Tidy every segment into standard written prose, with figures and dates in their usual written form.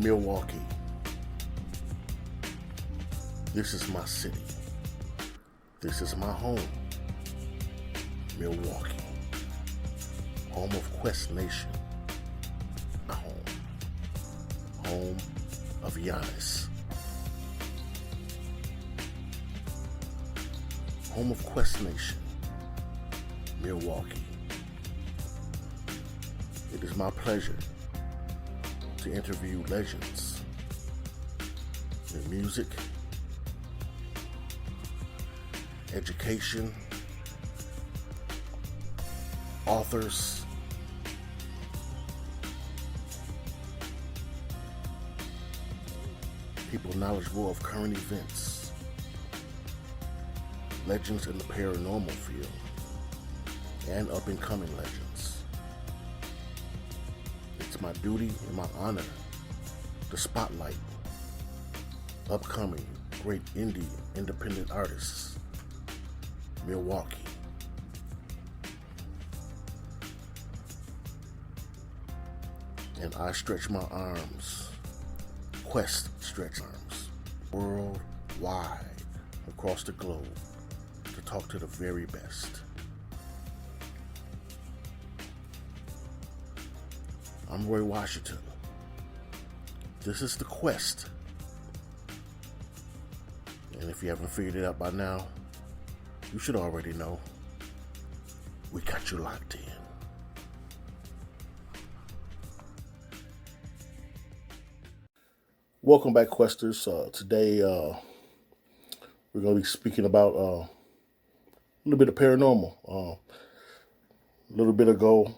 Milwaukee. This is my city. This is my home. Milwaukee. Home of Quest Nation. My home. Home of Giannis. Home of Quest Nation. Milwaukee. It is my pleasure to interview legends in music, education, authors, people knowledgeable of current events, legends in the paranormal field, and up-and-coming legends. It's my duty and my honor to spotlight upcoming great indie independent artists. Milwaukee. And I stretch my arms, Quest stretch arms, worldwide, across the globe, to talk to the very best. I'm Roy Washington. This is the Quest. And if you haven't figured it out by now, you should already know. We got you locked in. Welcome back, Questers. Today, we're going to be speaking about a little bit of paranormal. A little bit ago,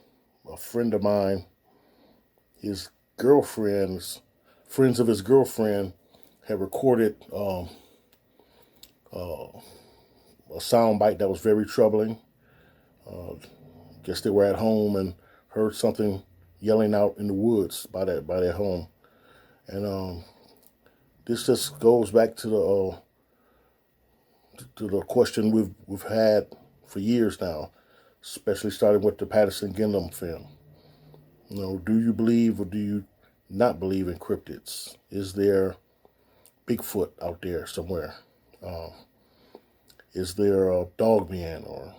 a friend of mine, his girlfriend's, friends of his girlfriend, had recorded a sound bite that was very troubling. Guess they were at home and heard something yelling out in the woods by their home, and this just goes back to the question we've had for years now, especially starting with the Patterson-Gimlin film. You know, do you believe or do you not believe in cryptids? Is there Bigfoot out there somewhere? Is there a dogmen or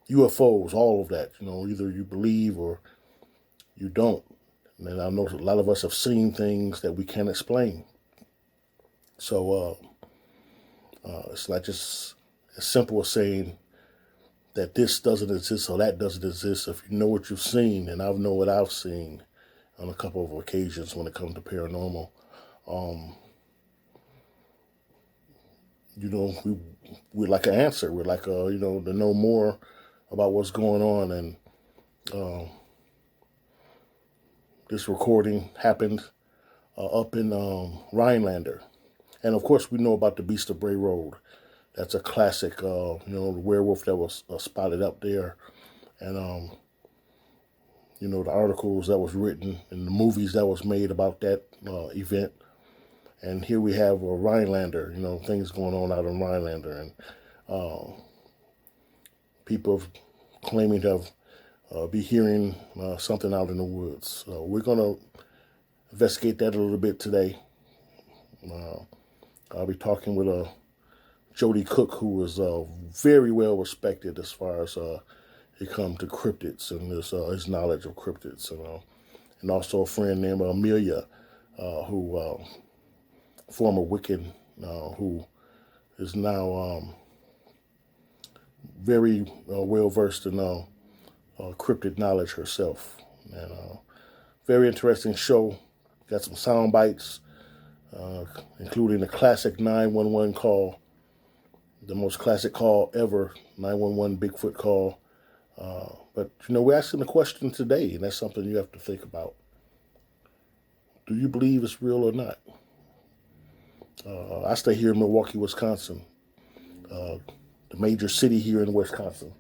UFOs? All of that. Either you believe or you don't. And I know a lot of us have seen things that we can't explain. So it's not just as simple as saying that this doesn't exist or that doesn't exist. If you know what you've seen, and I know what I've seen on a couple of occasions when it comes to paranormal, we'd like an answer. We'd like, to know more about what's going on. And this recording happened up in Rhinelander. And of course, we know about the Beast of Brey Road. That's a classic, the werewolf that was spotted up there. And, the articles that was written and the movies that was made about that event. And here we have a Rhinelander, things going on out in Rhinelander. And people claiming to be hearing something out in the woods. So we're going to investigate that a little bit today. I'll be talking with Jody Cook, who is very well respected as far as it comes to cryptids and his knowledge of cryptids. And also a friend named Amelia, who former Wiccan, who is now very well versed in cryptid knowledge herself. And very interesting show. Got some sound bites, including the classic 911 call, the most classic call ever, 911 Bigfoot call. But we're asking the question today, and that's something you have to think about. Do you believe it's real or not? I stay here in Milwaukee, Wisconsin, the major city here in Wisconsin.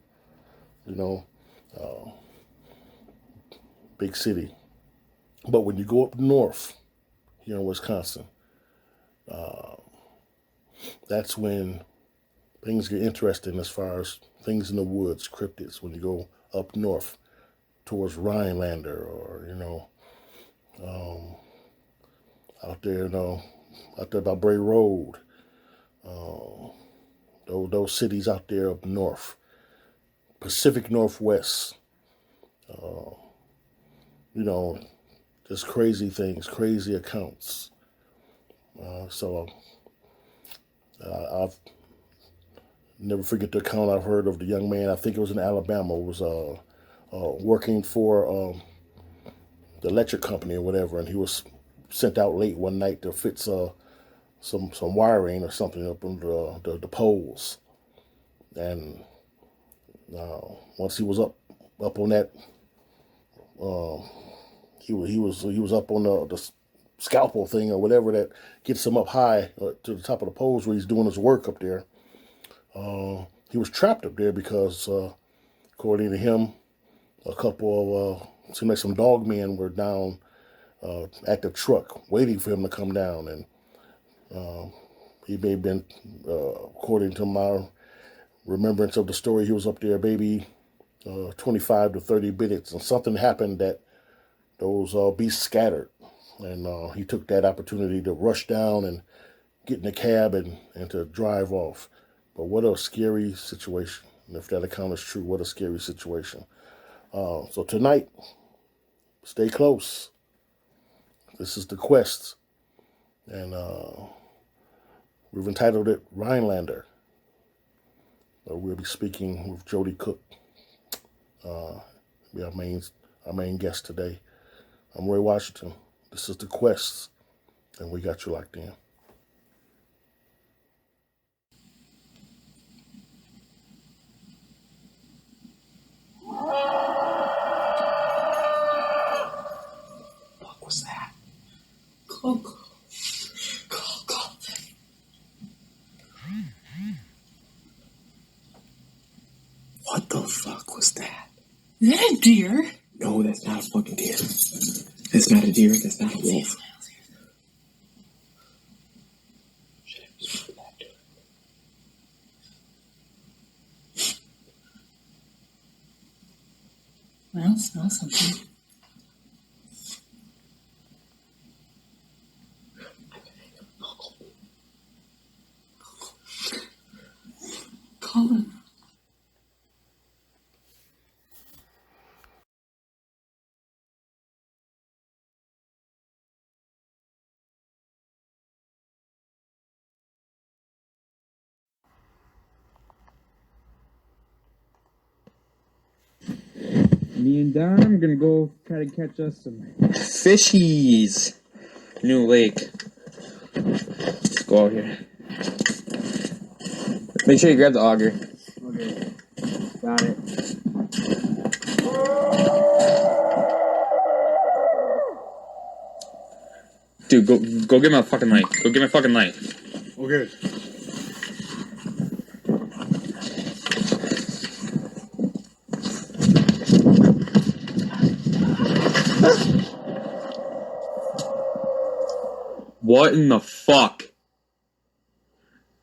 Big city. But when you go up north here in Wisconsin, that's when things get interesting as far as things in the woods, cryptids. When you go up north towards Rhinelander or, out there, out there by Bray Road. Those cities out there up north, Pacific Northwest. Just crazy things, crazy accounts. So I've never forget the account I've heard of the young man. I think it was in Alabama. Was working for the electric company or whatever, and he was sent out late one night to fix some wiring or something up on the poles. And once he was up on that, he was up on the scalpel thing or whatever that gets him up high to the top of the poles where he's doing his work up there. He was trapped up there because, according to him, a couple of seemed like some dogmen were down at the truck waiting for him to come down, and he may have been, according to my remembrance of the story, he was up there maybe 25 to 30 minutes, and something happened that those beasts scattered, and he took that opportunity to rush down and get in the cab and to drive off. But what a scary situation. And if that account is true, what a scary situation. So tonight, stay close. This is the Quest. And we've entitled it Rhinelander. We'll be speaking with Jody Cook. Be our main guest today. I'm Roy Washington. This is the Quest. And we got you locked in. What was that? Call. What the fuck was that? Is that a deer? No, that's not a fucking deer. That's not a deer. That's not a wolf. Well, smell something. Call him. Me and Don, I'm gonna go try to catch us some Fishies. New lake. Let's go out here. Make sure you grab the auger. Okay. Got it. Dude, go get my fucking light. Go get my fucking light. Okay. What in the fuck?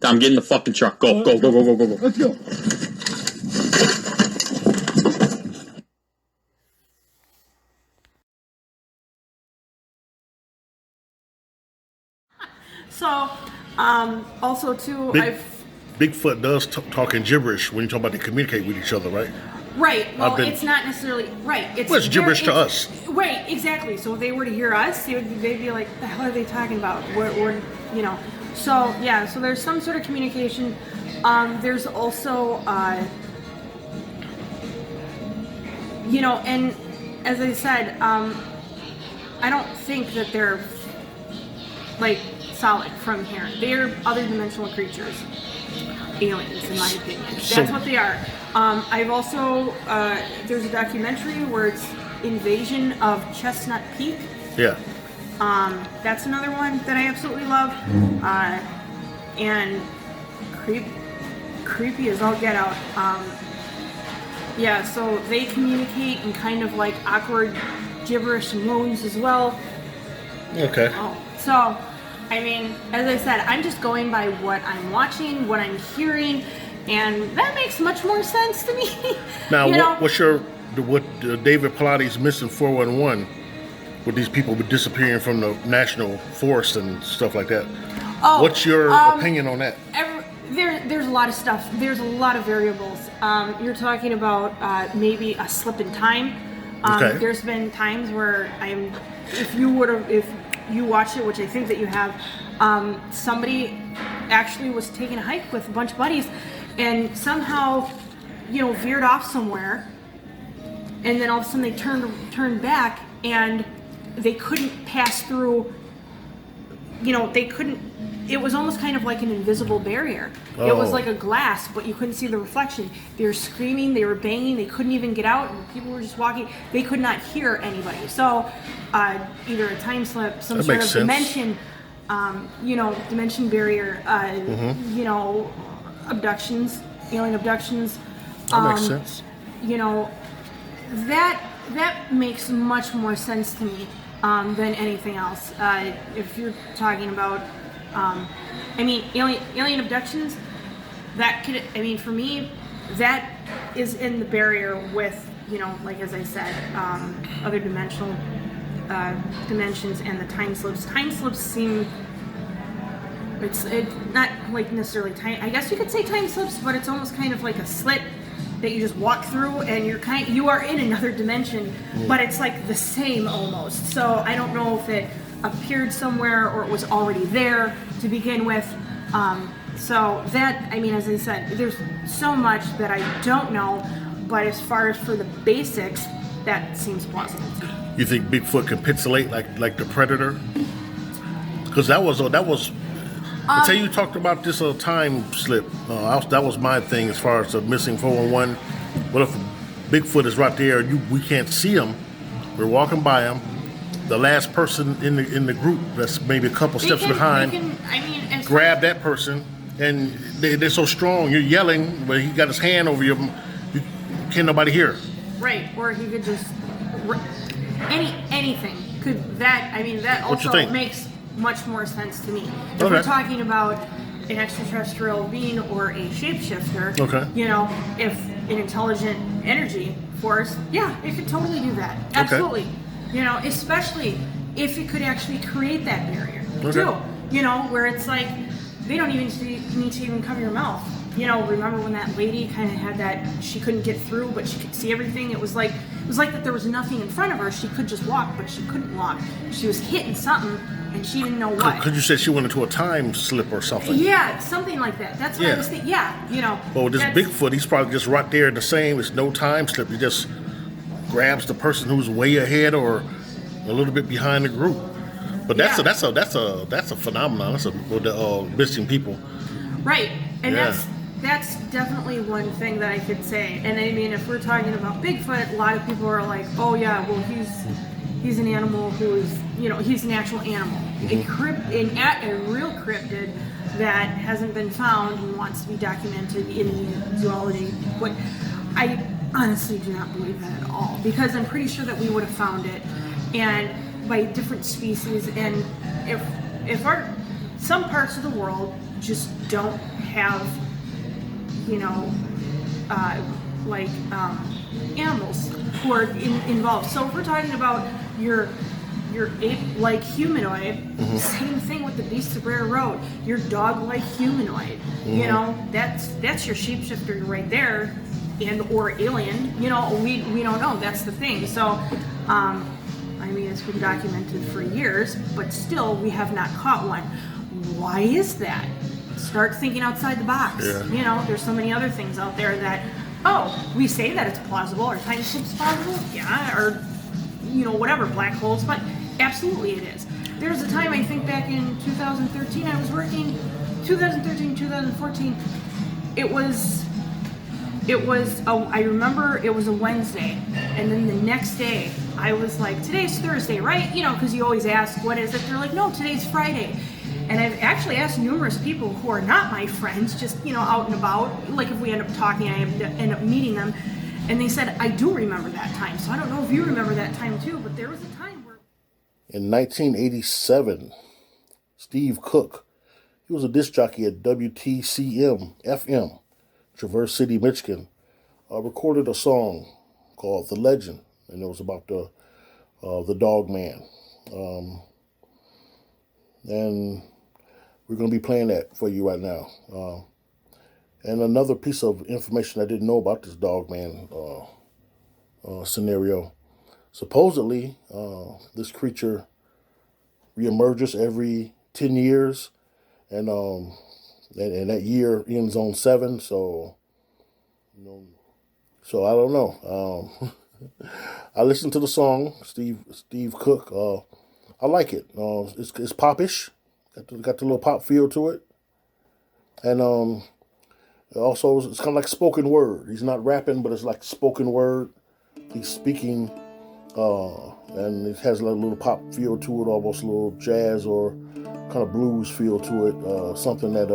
I'm getting the fucking truck. Go. Let's go. So, also too, Bigfoot does talk in gibberish when you talk about they communicate with each other, right? Right. Well, it's not necessarily right. It's gibberish to us. Right. Exactly. So if they were to hear us, they'd be like, "The hell are they talking about?" Or So yeah. So there's some sort of communication. There's also, and as I said, I don't think that they're like solid from here. They're other dimensional creatures, aliens, in my opinion. That's what they are. I've also there's a documentary where it's Invasion of Chestnut Peak. Yeah. That's another one that I absolutely love. And creepy as all get out. Yeah, so they communicate in kind of like awkward gibberish moans as well. Okay. So, I mean, as I said, I'm just going by what I'm watching, what I'm hearing, and that makes much more sense to me. Now, what David Pilates missing 411? with these people disappearing from the national forest and stuff like that. Oh, What's your opinion on that? There's a lot of stuff. There's a lot of variables. You're talking about maybe a slip in time. Okay. There's been times where if you watch it, which I think that you have, somebody actually was taking a hike with a bunch of buddies, and somehow, veered off somewhere, and then all of a sudden they turned back, and they couldn't pass through. They couldn't. It was almost kind of like an invisible barrier. Oh. It was like a glass, but you couldn't see the reflection. They were screaming, they were banging, they couldn't even get out, and people were just walking. They could not hear anybody. So, either a time slip, some That sort makes of sense. dimension, dimension barrier, abductions, alien abductions. That makes sense. That makes much more sense to me than anything else. If you're talking about, alien abductions, that could, for me, that is in the barrier with, like as I said, other dimensional dimensions and the time slips. Time slips seem, it's not like necessarily time. I guess you could say time slips, but it's almost kind of like a slit that you just walk through, and you are in another dimension, but it's like the same almost. So I don't know if it appeared somewhere or it was already there to begin with. So that, as I said, there's so much that I don't know, but as far as for the basics, that seems plausible to me. You think Bigfoot can pixelate like the Predator? Because that was. Until you talked about this time slip, that was my thing as far as the missing 411. What if Bigfoot is right there? We can't see him. We're walking by him. The last person in the group that's maybe a couple steps behind, grab that person, and they're so strong. You're yelling, but he got his hand over you. You can't nobody hear. Right, or he could just anything. Could that? That What you also think? makes much more sense to me. If Okay. we're talking about an extraterrestrial being or a shapeshifter, Okay. If an intelligent energy force, yeah, it could totally do that. Absolutely. Especially if it could actually create that barrier too. Where it's like they don't even need to even cover your mouth. Remember when that lady kind of had that, she couldn't get through, but she could see everything. It was like that there was nothing in front of her. She could just walk, but she couldn't walk. She was hitting something, and she didn't know what. Because you said she went into a time slip or something. Yeah, something like that. That's what I was thinking. Yeah, Well, with this Bigfoot, he's probably just right there the same. It's no time slip. He just grabs the person who's way ahead or a little bit behind the group. But that's a phenomenon. That's missing people. Right, and Yeah. that's definitely one thing that I could say. And if we're talking about Bigfoot, a lot of people are like, oh yeah, well he's an animal who is, he's an actual animal, a real cryptid that hasn't been found and wants to be documented in the zoology. But I honestly do not believe that at all, because I'm pretty sure that we would have found it, and by different species. And if some parts of the world just don't have, animals who are involved. So if we're talking about your ape-like humanoid, same thing with the Beast of Brey Road. Your dog-like humanoid, that's your shapeshifter right there, and or alien. We don't know. That's the thing. So, it's been documented for years, but still we have not caught one. Why is that? Start thinking outside the box. Yeah. There's so many other things out there that, we say that it's plausible, or time slip's plausible, yeah, or whatever, black holes, but absolutely it is. There was a time, I think back in 2013, I was working, 2013, 2014, I remember it was a Wednesday, and then the next day, I was like, today's Thursday, right? Because you always ask, what is it? They're like, no, today's Friday. And I've actually asked numerous people who are not my friends, just, out and about, like if we end up talking, I end up meeting them, and they said, I do remember that time. So I don't know if you remember that time too, but there was a time where... In 1987, Steve Cook, he was a disc jockey at WTCM FM, Traverse City, Michigan, recorded a song called The Legend, and it was about the the Dogman. And we're going to be playing that for you right now. And another piece of information I didn't know about this Dogman scenario. Supposedly, this creature reemerges every 10 years, and that year ends on 7. So, so I don't know. I listened to the song, Steve Cook. I like it. It's popish. Got the little pop feel to it, and also it's kind of like spoken word. He's not rapping, but it's like spoken word. He's speaking, and it has a little pop feel to it, almost a little jazz or kind of blues feel to it. Something that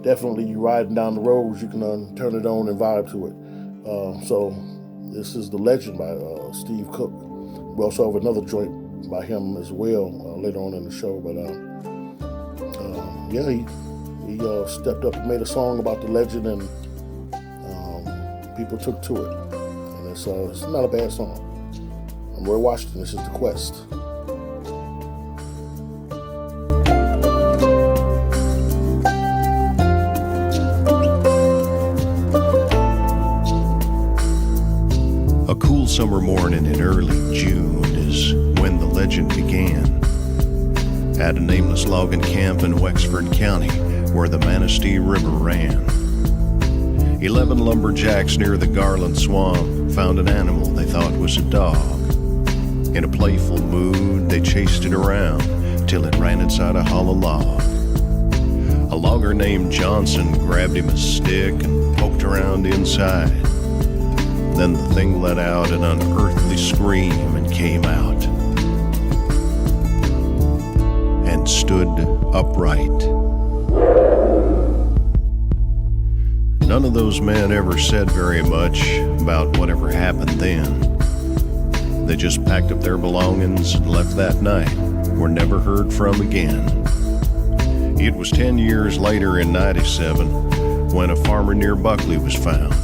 definitely you riding down the roads, you can turn it on and vibe to it. So this is The Legend by Steve Cook. We also have another joint by him as well later on in the show. But yeah, he stepped up and made a song about the legend, and people took to it. And it's not a bad song. I'm Roy Washington. This is The Quest. A cool summer morning in early June is when the legend began. At a nameless logging camp in Wexford County, where the Manistee River ran. 11 lumberjacks near the Garland Swamp found an animal they thought was a dog. In a playful mood, they chased it around till it ran inside a hollow log. A logger named Johnson grabbed him a stick and poked around inside. Then the thing let out an unearthly scream and came out. And stood upright. None of those men ever said very much about whatever happened then. They just packed up their belongings and left that night, were never heard from again. It was 10 years later in 97 when a farmer near Buckley was found.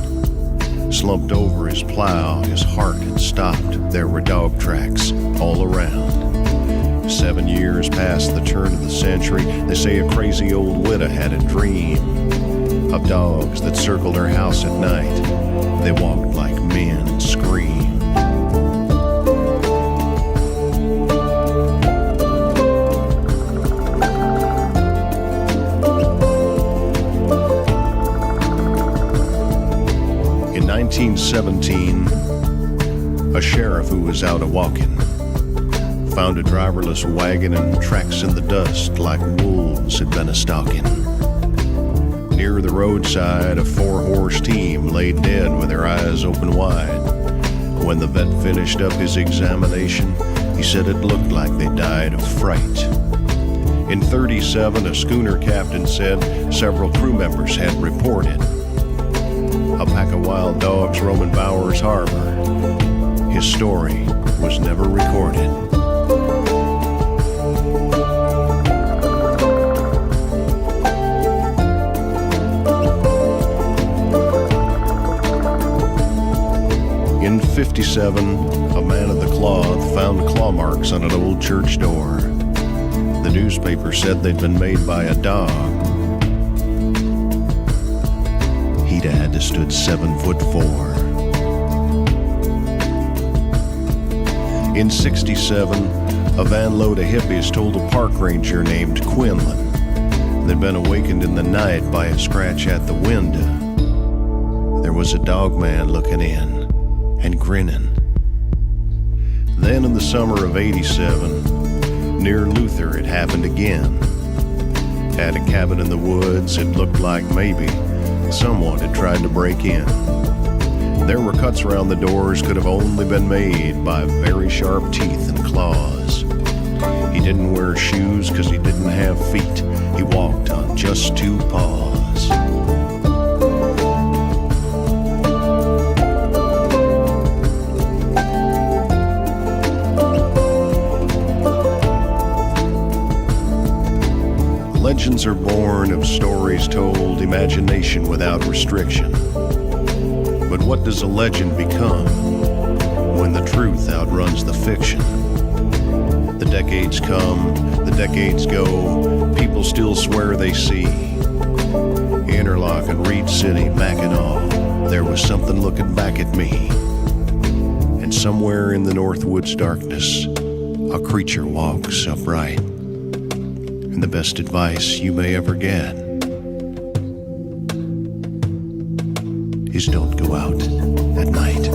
Slumped over his plow, his heart had stopped. There were dog tracks all around. 7 years past the turn of the century, they say a crazy old widow had a dream of dogs that circled her house at night. They walked like men and screamed. In 1917, a sheriff who was out a-walking found a driverless wagon and tracks in the dust like wolves had been a-stalking. Near the roadside, a 4-horse team lay dead with their eyes open wide. When the vet finished up his examination, he said it looked like they died of fright. In 37, a schooner captain said several crew members had reported a pack of wild dogs roaming Bowers Harbor. His story was never recorded. In 57, a man of the cloth found claw marks on an old church door. The newspaper said they'd been made by a dog. He'd had to stood 7'4". In 67, a van load of hippies told a park ranger named Quinlan they'd been awakened in the night by a scratch at the window. There was a dog man looking in and grinning. Then in the summer of 87, near Luther, it happened again. At a cabin in the woods, it looked like maybe someone had tried to break in. There were cuts around the doors could have only been made by very sharp teeth and claws. He didn't wear shoes because he didn't have feet. He walked on just 2 paws. Legends are born of stories told, imagination without restriction. But what does a legend become when when the truth outruns the fiction. The decades come, the decades go, people still swear they see. Interlock and Reed City, Mackinac, there was something looking back at me. And somewhere in the Northwoods darkness, a creature walks upright. And the best advice you may ever get is don't go out at night.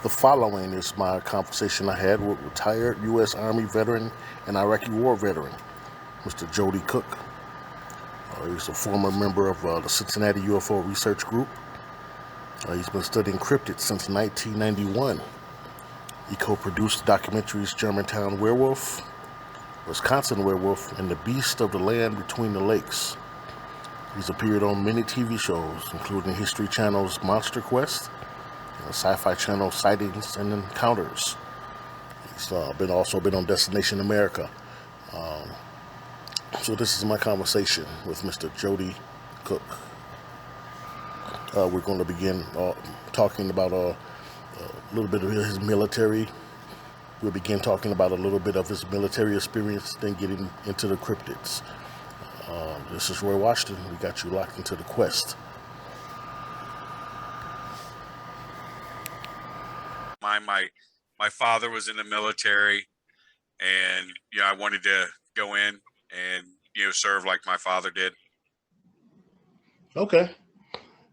The following is my conversation I had with retired U.S. Army veteran and Iraqi war veteran, Mr. Jody Cook. He's a former member of the Cincinnati UFO Research Group. He's been studying cryptids since 1991. He co-produced documentaries Germantown Werewolf, Wisconsin Werewolf, and The Beast of the Land Between the Lakes. He's appeared on many TV shows, including History Channel's Monster Quest, Sci-Fi Channel Sightings and Encounters. He's also been on Destination America. So this is my conversation with Mr. Jody Cook. We're going to begin talking about a little bit of his military. We'll begin talking about a little bit of his military experience, then getting into the cryptids. This is Roy Washington. We got you locked into the Quest. My father was in the military, and I wanted to go in and serve like my father did. Okay.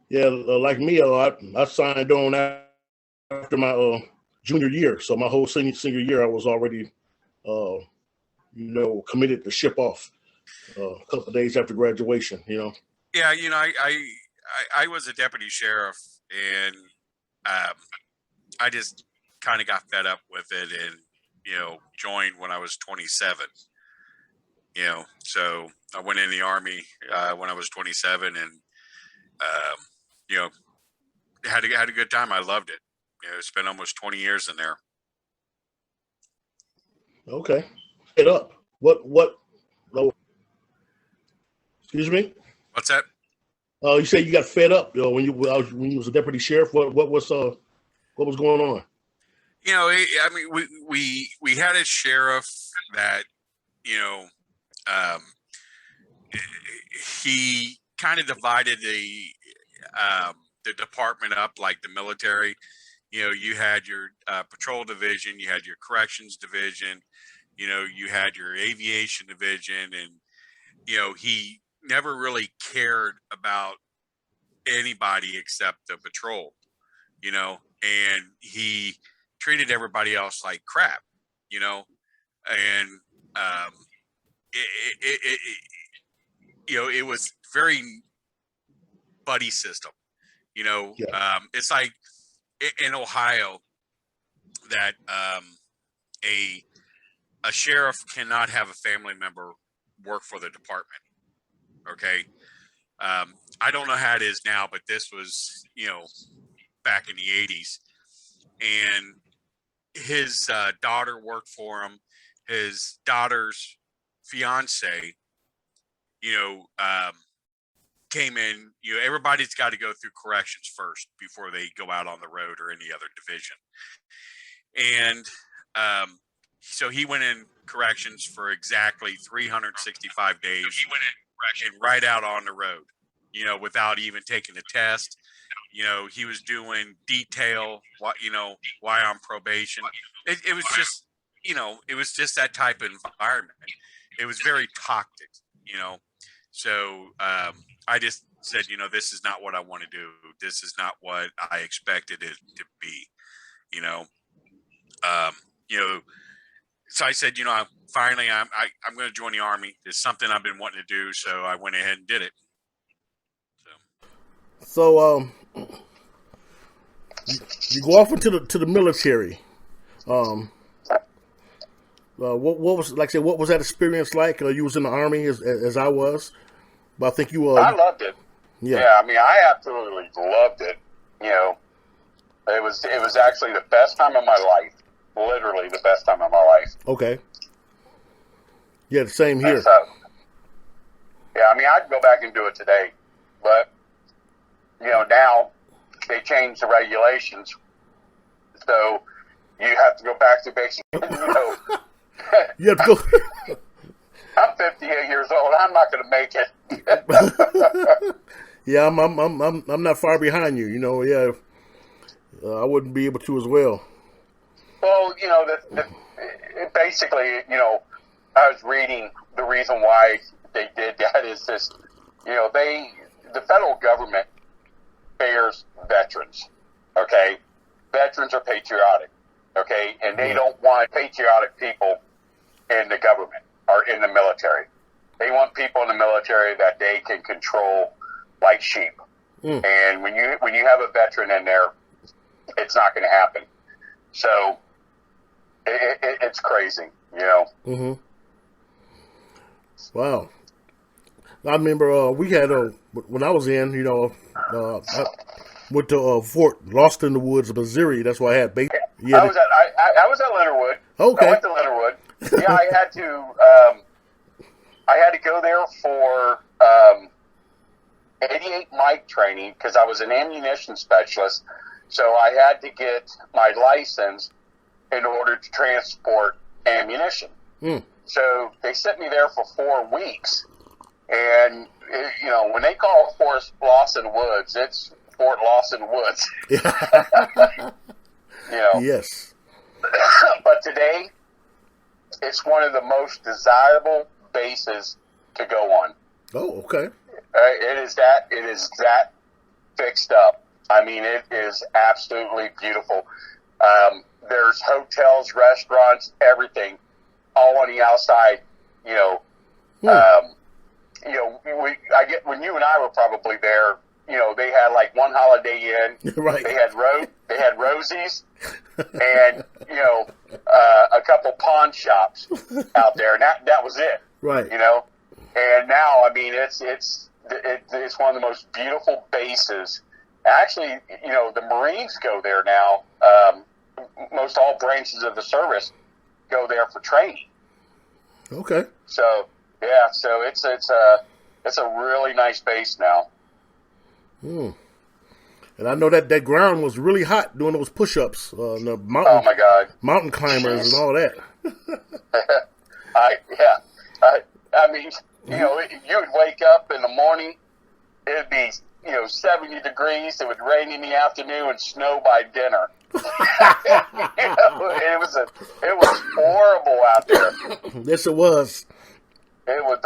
Yeah, like me, I signed on after my junior year. So my whole senior year, I was already, committed to ship off a couple of days after graduation. Yeah, I was a deputy sheriff, and I just kind of got fed up with it, and joined when I was 27. So I went in the Army when I was 27, and had a good time. I loved it. Spent almost 20 years in there. Okay, it up. What? No. Excuse me. What's that? You say you got fed up when you was a deputy sheriff. What was going on? We had a sheriff that he kind of divided the department up like the military. You had your patrol division, you had your corrections division, you had your aviation division, and he never really cared about anybody except the patrol, and he treated everybody else like crap, and it was very buddy system. It's like in Ohio that a sheriff cannot have a family member work for the department. Okay. I don't know how it is now, but this was, back in the 80s. And his daughter worked for him. His daughter's fiance, came in. Everybody's got to go through corrections first before they go out on the road or any other division. And so he went in corrections for exactly 365 days. So he went in corrections and right out on the road, without even taking a test. He was doing detail, why on probation. It was just, it was just that type of environment. It was very toxic, So I just said, this is not what I want to do. This is not what I expected it to be, you know. So I said, I'm going to join the Army. It's something I've been wanting to do, so I went ahead and did it. So you go off into the military. What was, like I said, what was that experience like? You was in the Army as I was, but I think you. I loved it. Yeah. I mean, I absolutely loved it. It was actually the best time of my life. Literally the best time of my life. Okay. Yeah, the same here. So, I mean, I'd go back and do it today, but now they changed the regulations, so you have to go back to basic. You have to go. I'm 58 years old. I'm not going to make it. Yeah, I'm not far behind you. Yeah, I wouldn't be able to as well. Well, basically, I was reading the reason why they did that is this, the federal government bears veterans, okay? Veterans are patriotic, okay? And they don't want patriotic people in the government or in the military. They want people in the military that they can control like sheep. And when you have a veteran in there, it's not going to happen. So it's crazy, Mm-hmm. Wow. I remember we had when I was in, I went to Fort Lost in the Woods of Missouri. That's why I had base. Yeah, I was at Leonardwood. Okay. I went to Leonardwood. Yeah, I had to go there for 88 mic training because I was an ammunition specialist. So I had to get my license in order to transport ammunition. So they sent me there for 4 weeks. And, when they call Fort Lawson Woods, it's Fort Lawson Woods. Yes. But today, it's one of the most desirable bases to go on. Oh, okay. It is that fixed up. I mean, it is absolutely beautiful. There's hotels, restaurants, everything, all on the outside. I get when you and I were probably there. They had like one Holiday Inn. Right. They had Rosie's, and a couple pawn shops out there, and that was it. Right. And now, I mean, it's one of the most beautiful bases. Actually, the Marines go there now. Most all branches of the service go there for training. Okay. So it's a really nice base now. And I know that ground was really hot doing those push-ups, the mountain. Oh my God! Mountain climbers and all that. I mean, you would wake up in the morning, it'd be 70 degrees. It would rain in the afternoon and snow by dinner. It was horrible out there. Yes, it was. It was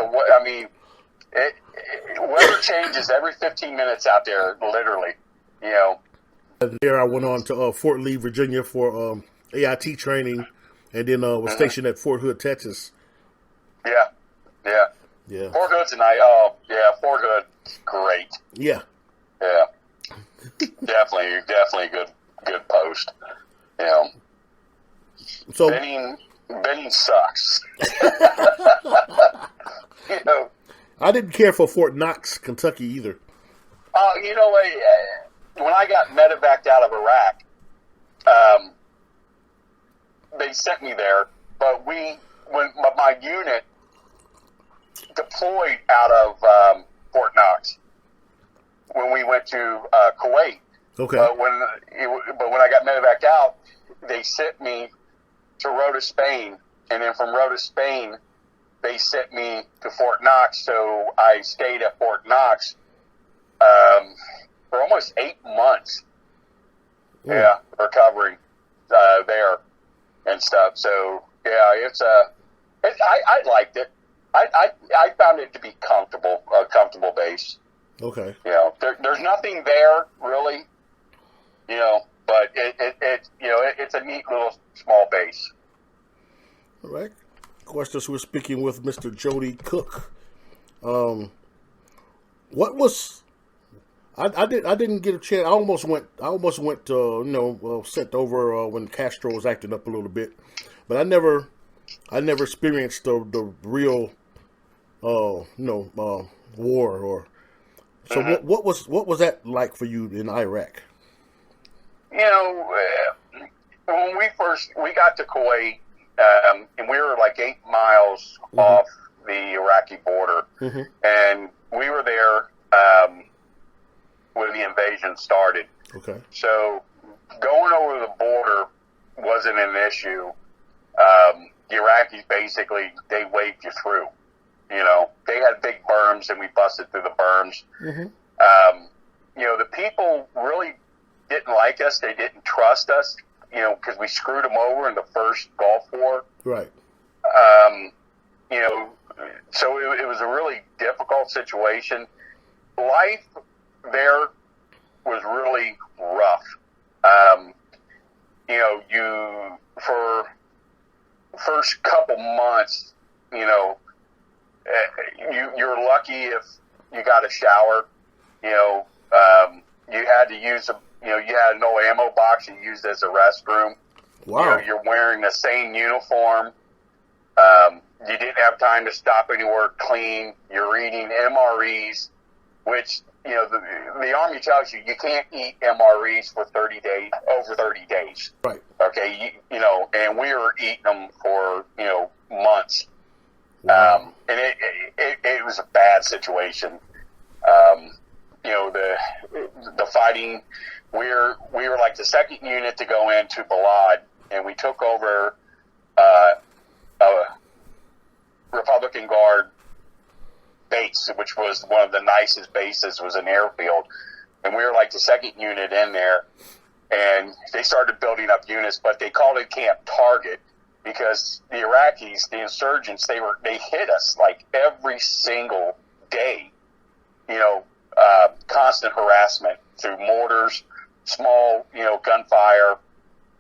weather changes every 15 minutes out there, literally. There, I went on to Fort Lee, Virginia, for AIT training, and then was stationed at Fort Hood, Texas. Yeah. Fort Hood's a nice. Oh, yeah, Fort Hood, great. Yeah. Definitely a good post. So Benning sucks. I didn't care for Fort Knox, Kentucky either. When I got medevaced out of Iraq, they sent me there, but when my unit deployed out of Fort Knox when we went to Kuwait. Okay. But when I got medevaced out, they sent me to Rota, Spain, and then from Rota, Spain, they sent me to Fort Knox. So I stayed at Fort Knox for almost 8 months. Yeah, recovering there and stuff. So yeah, I liked it. I found it to be a comfortable base. Okay. You know, there's nothing there really. You know, but it's a neat little small base. All right. Of course, we're speaking with Mr. Jody Cook. What was I didn't get a chance. I almost went sent over when Castro was acting up a little bit, but I never experienced the real war or so. What was that like for you in Iraq? You know, when we got to Kuwait, and we were like 8 miles off the Iraqi border, and we were there when the invasion started. Okay. So going over the border wasn't an issue. The Iraqis basically, they waved you through. You know, they had big berms and we busted through the berms. You know, the people really didn't like us. They didn't trust us, you know, because we screwed them over in the first Gulf War. Right. You know, so it was a really difficult situation. Life there was really rough. You know, for first couple months, you know, you're lucky if you got a shower. You know, you had to use you had no ammo box you used as a restroom. Wow. You know, you're wearing the same uniform. You didn't have time to stop anywhere clean. You're eating MREs, which, you know, the Army tells you can't eat MREs for 30 days, over 30 days. Right. Okay. You know, and we were eating them for, you know, months. Wow. And it was a bad situation. You know, the fighting, we were like the second unit to go into Balad, and we took over a Republican Guard base, which was one of the nicest bases, was an airfield. And we were like the second unit in there, and they started building up units, but they called it Camp Target because the Iraqis, the insurgents, they hit us like every single day. You know, constant harassment through mortars, small, you know, gunfire.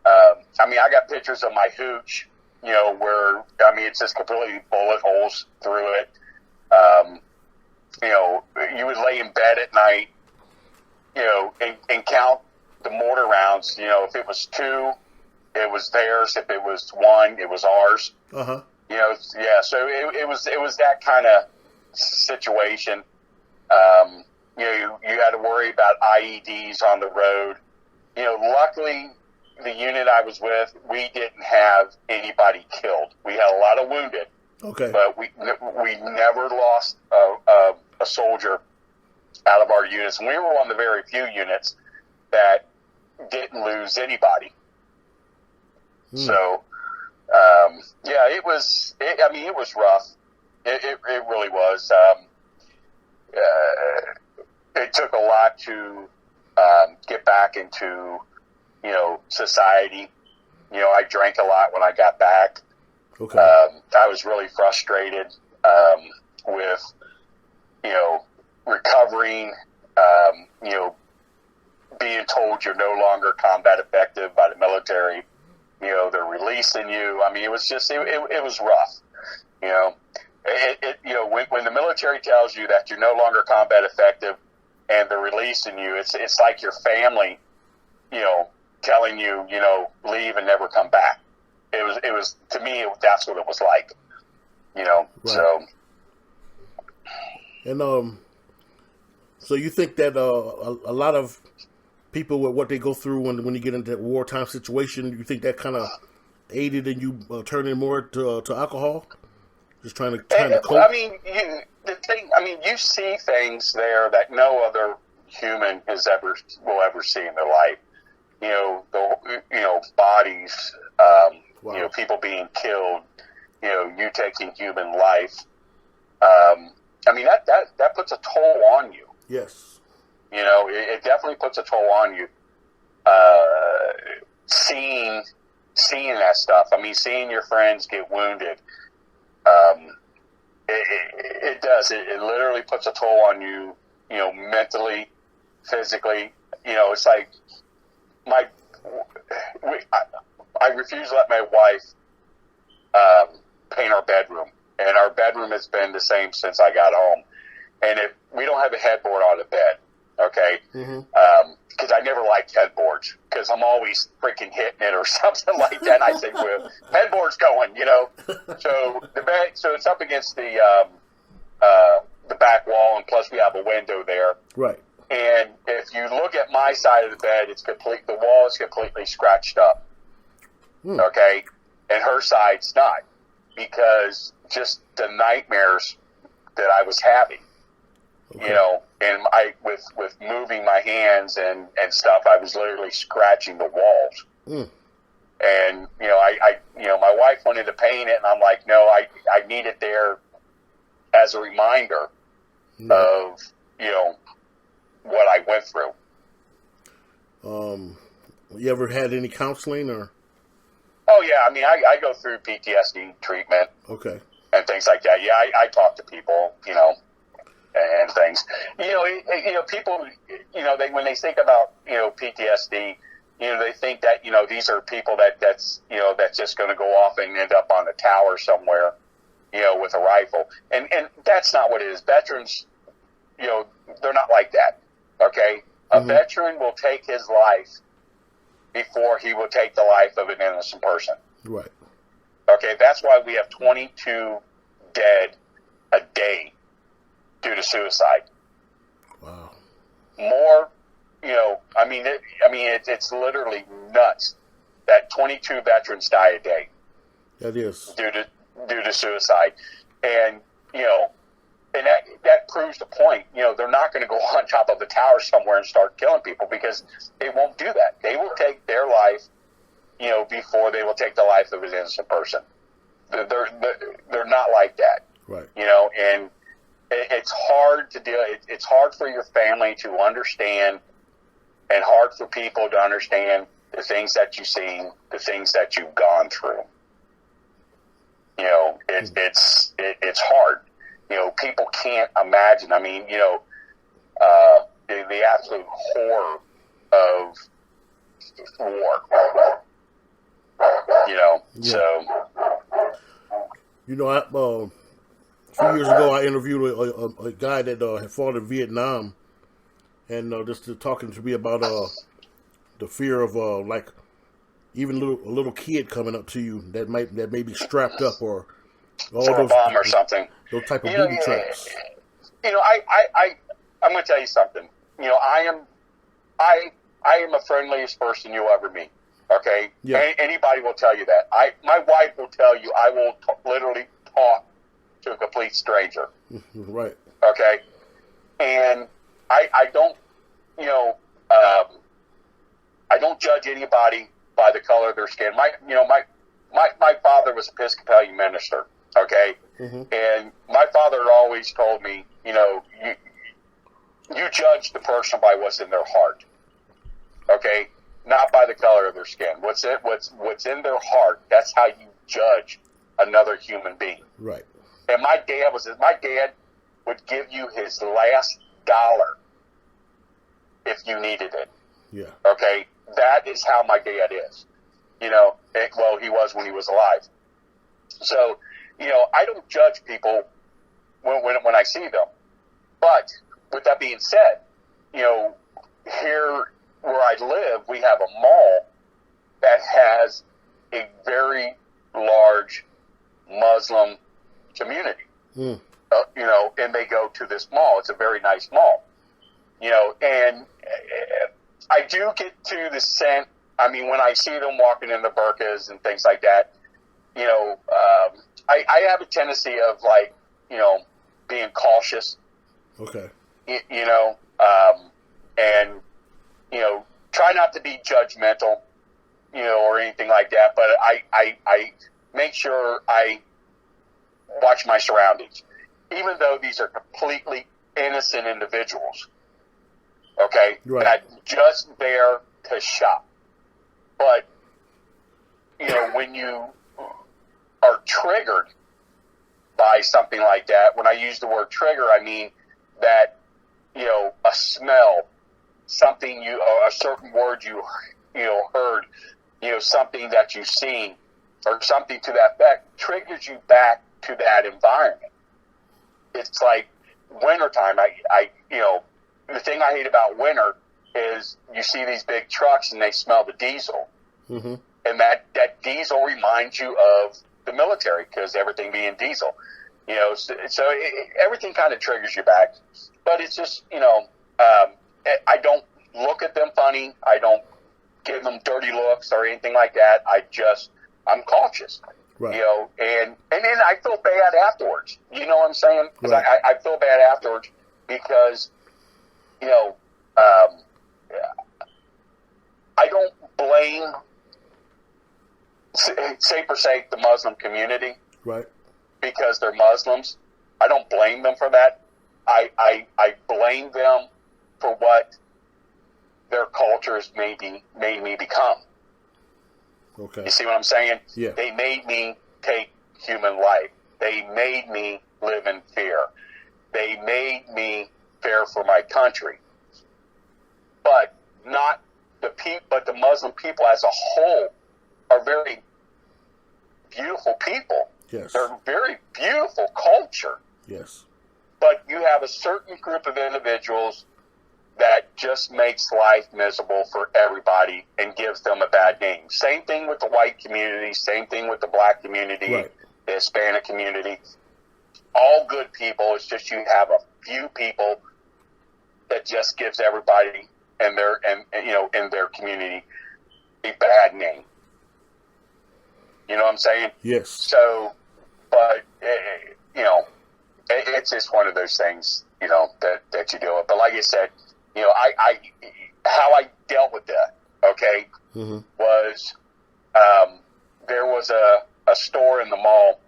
I mean, I got pictures of my hooch, you know, where, I mean, it's just completely bullet holes through it. You know, you would lay in bed at night, you know, and count the mortar rounds. You know, if it was 2, it was theirs. If it was 1, it was ours. You know, yeah. So it was that kind of situation. You know, you had to worry about IEDs on the road. You know, luckily, the unit I was with, we didn't have anybody killed. We had a lot of wounded. Okay. But we never lost a soldier out of our units. And we were one of the very few units that didn't lose anybody. So, yeah, it was rough. It really was. It took a lot to get back into, you know, society. You know, I drank a lot when I got back. Okay. I was really frustrated with, you know, recovering, you know, being told you're no longer combat effective by the military. You know, they're releasing you. I mean, it was just, it was rough. You know, you know, when the military tells you that you're no longer combat effective and they're releasing you, it's like your family, you know, telling you, you know, leave and never come back. It was to me, that's what it was like, you know. Right. So, and so you think that a lot of people with what they go through when you get into that wartime situation, you think that kind of aided in you turning more to alcohol, just trying to cope? I mean, you see things there that no other human will ever see in their life. You know, bodies. Wow. You know, people being killed, you know, you taking human life. I mean, that puts a toll on you. Yes. You know, it definitely puts a toll on you. Seeing that stuff. I mean, seeing your friends get wounded. It does. It literally puts a toll on you mentally, physically. It's like I refuse to let my wife paint our bedroom, and our bedroom has been the same since I got home. And if we don't have a headboard on the bed, okay, because I never liked headboards because I'm always freaking hitting it or something like that. And I say, well, headboard's going, So the bed, so it's up against the back wall, and plus we have a window there. Right. And if you look at my side of the bed, the wall is completely scratched up. Okay, and her side's not, because just the nightmares that I was having. Okay. And with moving my hands and stuff, I was literally scratching the walls. And, my wife wanted to paint it, and I'm like, no, I need it there as a reminder of, what I went through. You ever had any counseling or? Oh yeah. I mean, I go through PTSD treatment. Okay. And things like that. Yeah. I talk to people, and things. People, when they think about, PTSD, they think that, these are people that's just going to go off and end up on a tower somewhere, with a rifle. And that's not what it is. Veterans, they're not like that. Okay. A veteran will take his life before he will take the life of an innocent person. Right. Okay. That's why we have 22 dead a day due to suicide. Wow. More, it's literally nuts that 22 veterans die a day. That is. Due to suicide. And, and that proves the point. They're not going to go on top of a tower somewhere and start killing people, because they won't do that. They will take their life, before they will take the life of an innocent person. They're not like that. Right. And it's hard to do. It's hard for your family to understand, and hard for people to understand the things that you've seen, the things that you've gone through. It's hard. People can't imagine. I mean, the absolute horror of war. Yeah. So. A few years ago, I interviewed a guy that had fought in Vietnam, and just talking to me about the fear of even a little kid coming up to you that may be strapped up, or all for those a bomb or something. Those type of booby traps. I'm going to tell you something. I am the friendliest person you'll ever meet. Okay. Yeah. Anybody will tell you that. My wife will tell you I will literally talk to a complete stranger. Right. Okay. And I don't, I don't judge anybody by the color of their skin. My father was Episcopalian minister. Okay. And my father always told me, you judge the person by what's in their heart. Okay. Not by the color of their skin. What's in their heart. That's how you judge another human being. Right. And my dad would give you his last dollar if you needed it. Yeah. Okay. That is how my dad is. He was when he was alive. So, I don't judge people when I see them. But with that being said, here where I live, we have a mall that has a very large Muslim community. And they go to this mall. It's a very nice mall. And I do get to the scent. I mean, when I see them walking in the burqas and things like that, I have a tendency of being cautious. Okay. And try not to be judgmental, or anything like that. But I make sure I watch my surroundings, even though these are completely innocent individuals. Okay, right. That just there to shop. But when you are triggered by something like that, when I use the word trigger, I mean that a smell, something or a certain word you heard, something that you've seen, or something to that effect, triggers you back to that environment. It's like wintertime. The thing I hate about winter is you see these big trucks and they smell the diesel. Mm-hmm. And that diesel reminds you of the military, because everything being diesel. So everything kind of triggers you back. But it's just, I don't look at them funny. I don't give them dirty looks or anything like that. I'm cautious. Right. And then I feel bad afterwards. You know what I'm saying? Because right. I feel bad afterwards because, I don't blame, say per se, the Muslim community. Right. Because they're Muslims. I don't blame them for that. I blame them for what their cultures made me become. Okay. You see what I'm saying? Yeah. They made me take human life. They made me live in fear. They made me fear for my country. But not but the Muslim people as a whole are very beautiful people. Yes. They're a very beautiful culture. Yes. But you have a certain group of individuals that just makes life miserable for everybody and gives them a bad name. Same thing with the white community, same thing with the black community, right. The Hispanic community. All good people. It's just you have a few people that just gives everybody in their community a bad name. You know what I'm saying? Yes. So, but it's just one of those things, that you deal with. But like I said, how I dealt with that, okay, mm-hmm. was there was a store in the mall,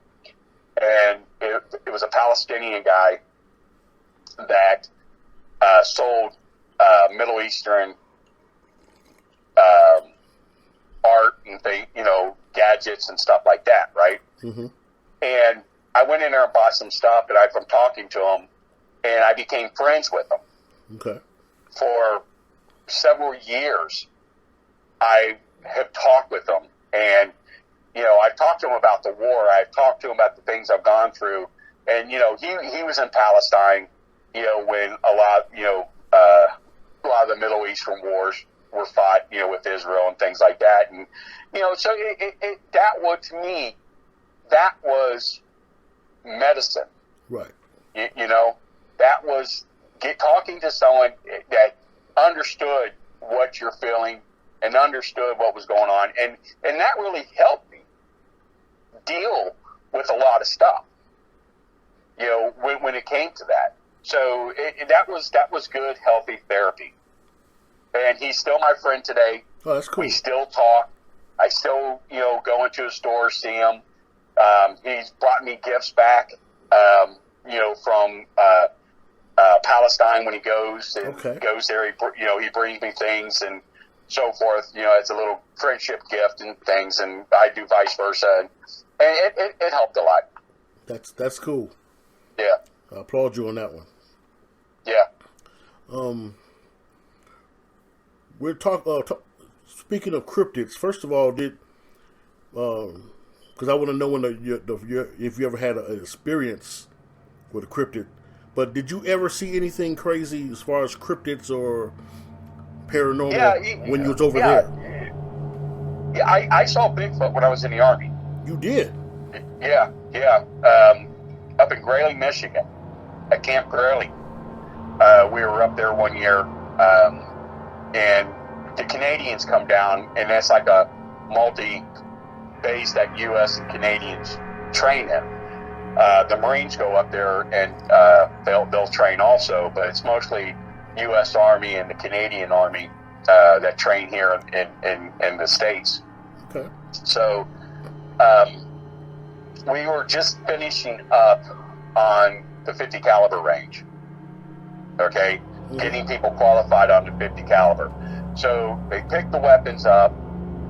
and it was a Palestinian guy that sold Middle Eastern art and gadgets and stuff like that, right? Mm-hmm. And I went in there and bought some stuff, and from talking to him, and I became friends with him. Okay. For several years, I have talked with him, and I've talked to him about the war. I've talked to him about the things I've gone through, and he was in Palestine, when a lot of the Middle Eastern wars were fought, with Israel and things like that, and so that was, to me, that was medicine. Right. That was talking to someone that understood what you're feeling and understood what was going on, and that really helped me deal with a lot of stuff. When it came to that, so that was good, healthy therapy, and he's still my friend today. Oh, that's cool. We still talk. I still, go into a store, see him. He's brought me gifts back, from Palestine when he goes. And okay. Goes there, he brings me things and so forth. It's a little friendship gift and things, and I do vice versa. And it helped a lot. That's cool. Yeah. I applaud you on that one. Yeah. We're speaking of cryptids. First of all, because I want to know if you ever had an experience with a cryptid. But did you ever see anything crazy as far as cryptids or paranormal when you was over there? Yeah, I saw Bigfoot when I was in the Army. You did? Yeah. Up in Grayling, Michigan, at Camp Grayling. We were up there one year, and the Canadians come down, and that's like a multi-base that U.S. and Canadians train in. The Marines go up there, and they'll train also, but it's mostly U.S. Army and the Canadian Army that train here in the States. Okay. So we were just finishing up on the 50 caliber range. Okay, getting people qualified on the 50 caliber. So they pick the weapons up,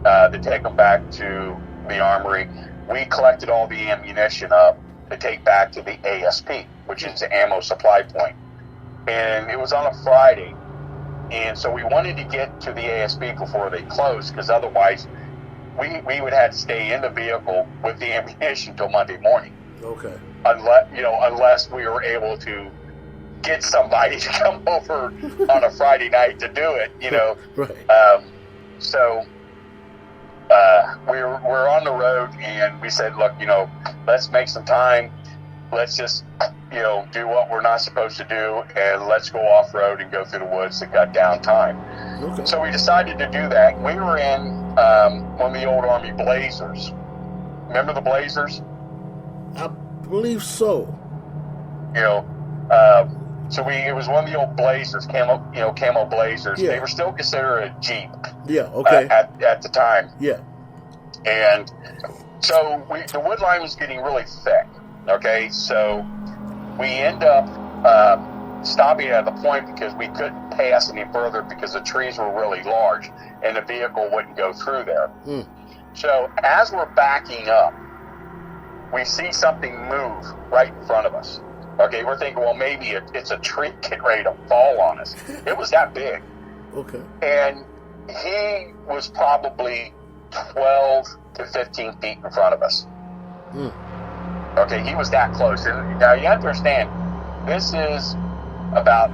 they take them back to the armory. We collected all the ammunition up to take back to the ASP, which is the ammo supply point. and it was on a Friday. And so we wanted to get to the ASB before they closed, because otherwise we would have to stay in the vehicle with the ammunition till Monday morning. Okay. Unless we were able to get somebody to come over on a Friday night to do it, Right. So we're on the road, and we said, look, let's make some time. Let's just, do what we're not supposed to do, and let's go off road and go through the woods to cut down time. Okay. So we decided to do that. We were in one of the old Army Blazers. Remember the Blazers? I believe so. So it was one of the old Blazers, camo Blazers. Yeah. They were still considered a Jeep. Yeah. Okay. At the time. Yeah. And so the wood line was getting really thick. Okay, so we end up stopping at the point because we couldn't pass any further because the trees were really large and the vehicle wouldn't go through there. Mm. So as we're backing up, we see something move right in front of us. Okay, we're thinking, well, maybe it's a tree getting ready to fall on us. It was that big. Okay. And he was probably 12 to 15 feet in front of us. Mm. Okay, he was that close. And now you have to understand, this is about,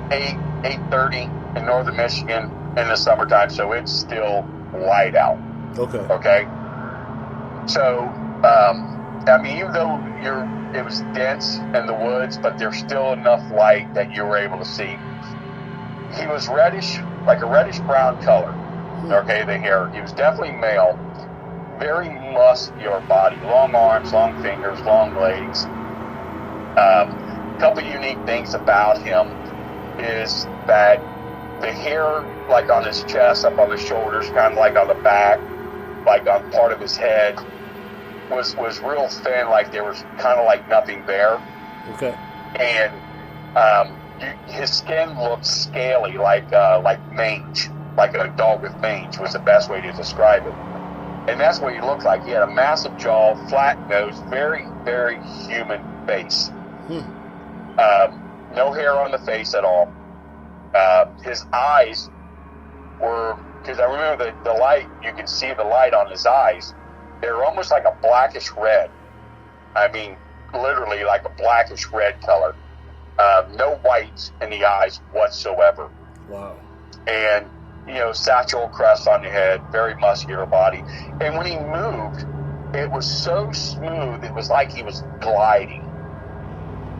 8:30 in northern Michigan in the summertime, so it's still light out. Okay. Okay? So, even though it was dense in the woods, but there's still enough light that you were able to see. He was reddish, like a reddish-brown color. Okay, the hair. He was definitely male. Very muscular body, long arms, long fingers, long legs. A couple unique things about him is that the hair, like on his chest, up on his shoulders, kind of like on the back, like on part of his head, was real thin, like there was kind of like nothing there. Okay. And his skin looked scaly, like mange, like a dog with mange was the best way to describe it. And that's what he looked like. He had a massive jaw, flat nose, very, very human face. No hair on the face at all. His eyes were, because I remember the light, you can see the light on his eyes. They were almost like a blackish red. I mean, literally like a blackish red color. No whites in the eyes whatsoever. Wow. And satchel crest on your head, very muscular body. And when he moved, it was so smooth, it was like he was gliding,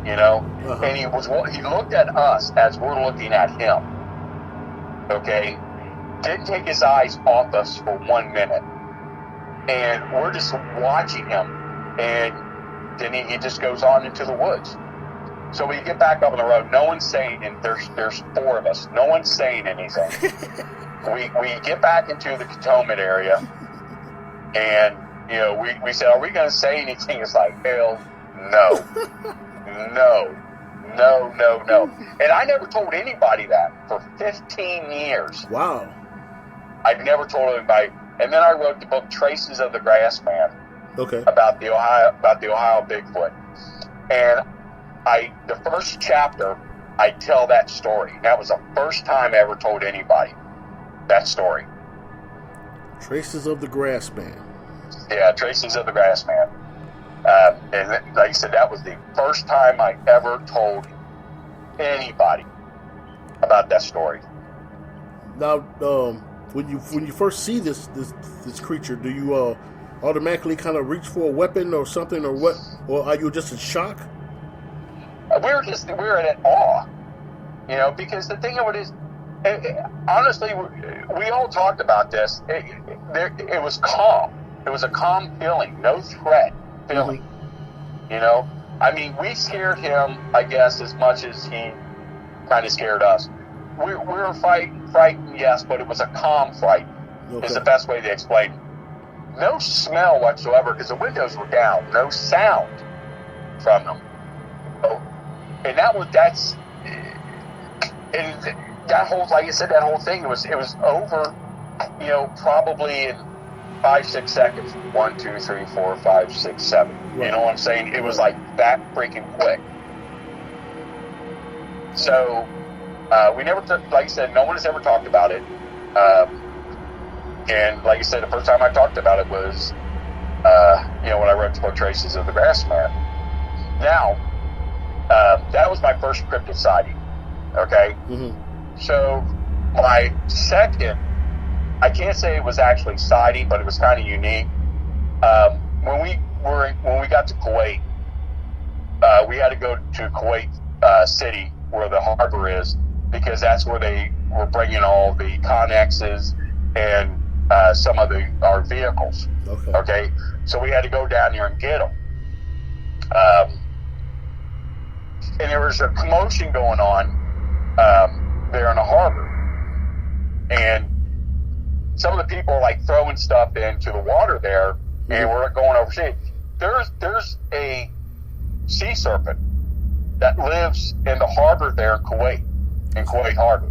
Uh-huh. And he looked at us as we're looking at him, okay? Didn't take his eyes off us for 1 minute. And we're just watching him, and then he just goes on into the woods. So we get back up on the road. No one's saying, and there's four of us. No one's saying anything. we get back into the cantonment area, and we said, "Are we going to say anything?" It's like, hell, no, no. And I never told anybody that for 15 years. Wow. I've never told anybody. And then I wrote the book Traces of the Grassman. Okay. About the Ohio Bigfoot, and the first chapter, I tell that story. That was the first time I ever told anybody that story. Traces of the Grassman. Yeah, Traces of the Grassman. And like I said, that was the first time I ever told anybody about that story. Now, when you first see this creature, do you automatically kind of reach for a weapon or something, or what? Or are you just in shock? We were in awe, because the thing of it is, honestly, we all talked about this. It was calm. It was a calm feeling, no threat feeling. I mean, we scared him, I guess, as much as he kind of scared us. We were frightened, yes, but it was a calm fright. Okay. Is the best way to explain it. No smell whatsoever because the windows were down. No sound from them. And that whole, like I said, that whole thing, it was over, probably in 5-6 seconds. 1, 2, 3, 4, 5, 6, 7. Right. You know what I'm saying? It was like that freaking quick. So we never, like I said, no one has ever talked about it. And like I said, the first time I talked about it was, when I wrote 12 Traces of the Grassman. Now, that was my first cryptid sighting. Okay. Mm-hmm. So my second, I can't say it was actually sighting, but it was kind of unique. When we got to Kuwait, we had to go to Kuwait City, where the harbor is, because that's where they were bringing all the Connexes and some of our vehicles. Okay, so we had to go down there and get them. And there was a commotion going on there in the harbor, and some of the people like throwing stuff into the water there, and we're going overseas. There's a sea serpent that lives in the harbor there in Kuwait Harbor,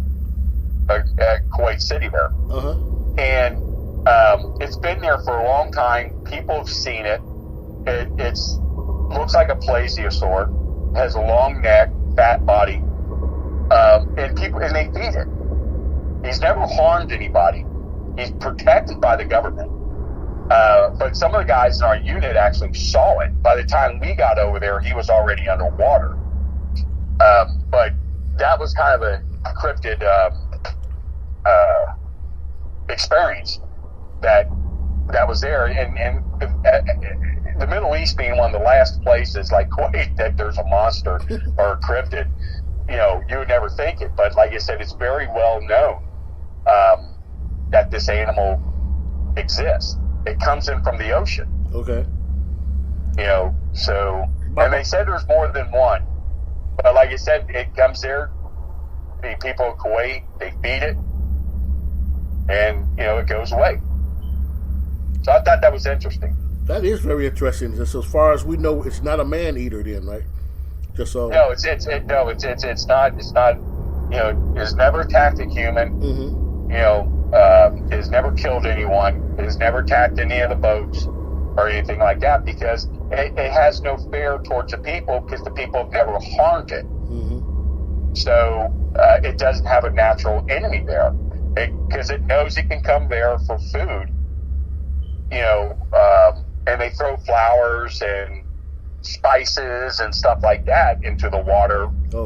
at Kuwait City there. Uh-huh. And it's been there for a long time. People have seen it. It looks like a plesiosaur, has a long neck, fat body, and they feed it. He's never harmed anybody. He's protected by the government. But some of the guys in our unit actually saw it. By the time we got over there, he was already underwater. But that was kind of a cryptid experience that was there. And the Middle East being one of the last places like Kuwait that there's a monster or a cryptid, you would never think it. But like I said, it's very well known that this animal exists. It comes in from the ocean. Okay. So, and they said there's more than one. But like I said, it comes there. The people of Kuwait, they feed it, and, it goes away. So I thought that was interesting. That is very interesting. Just as far as we know, it's not a man-eater then, right? Just so. No, it's not, it's never attacked a human. Mm-hmm. It has never killed anyone. It has never attacked any of the boats or anything like that, because it has no fear towards the people, because the people have never harmed it. Mm-hmm. So it doesn't have a natural enemy there, because it knows it can come there for food. And they throw flowers and spices and stuff like that into the water, to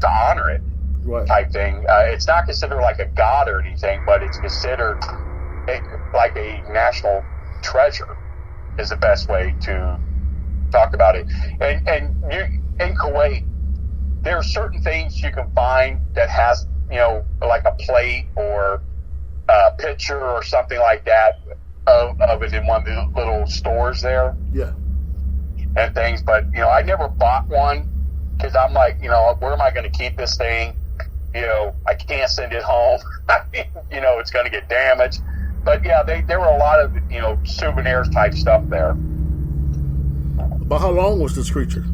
honor it. Right. Type thing. It's not considered like a god or anything, but it's considered like a national treasure is the best way to talk about it. And you, in Kuwait, there are certain things you can find that has, like a plate or a picture or something like that of it in one of the little stores there. Yeah. And things, but, I never bought one, because I'm like, where am I going to keep this thing? I can't send it home. It's going to get damaged. But yeah, there were a lot of, souvenirs type stuff there. About how long was this creature?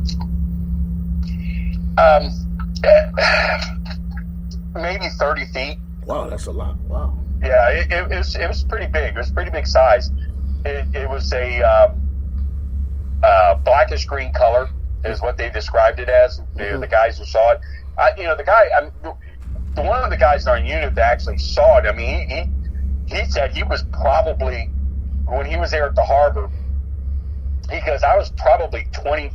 Maybe 30 feet. Wow, that's a lot. Wow. Yeah, it was pretty big. It was pretty big size. It was a blackish green color is what they described it as. Mm-hmm. The guys who saw it. One of the guys in our unit that actually saw it, I mean, he said he was probably, when he was there at the harbor, he goes, I was probably 20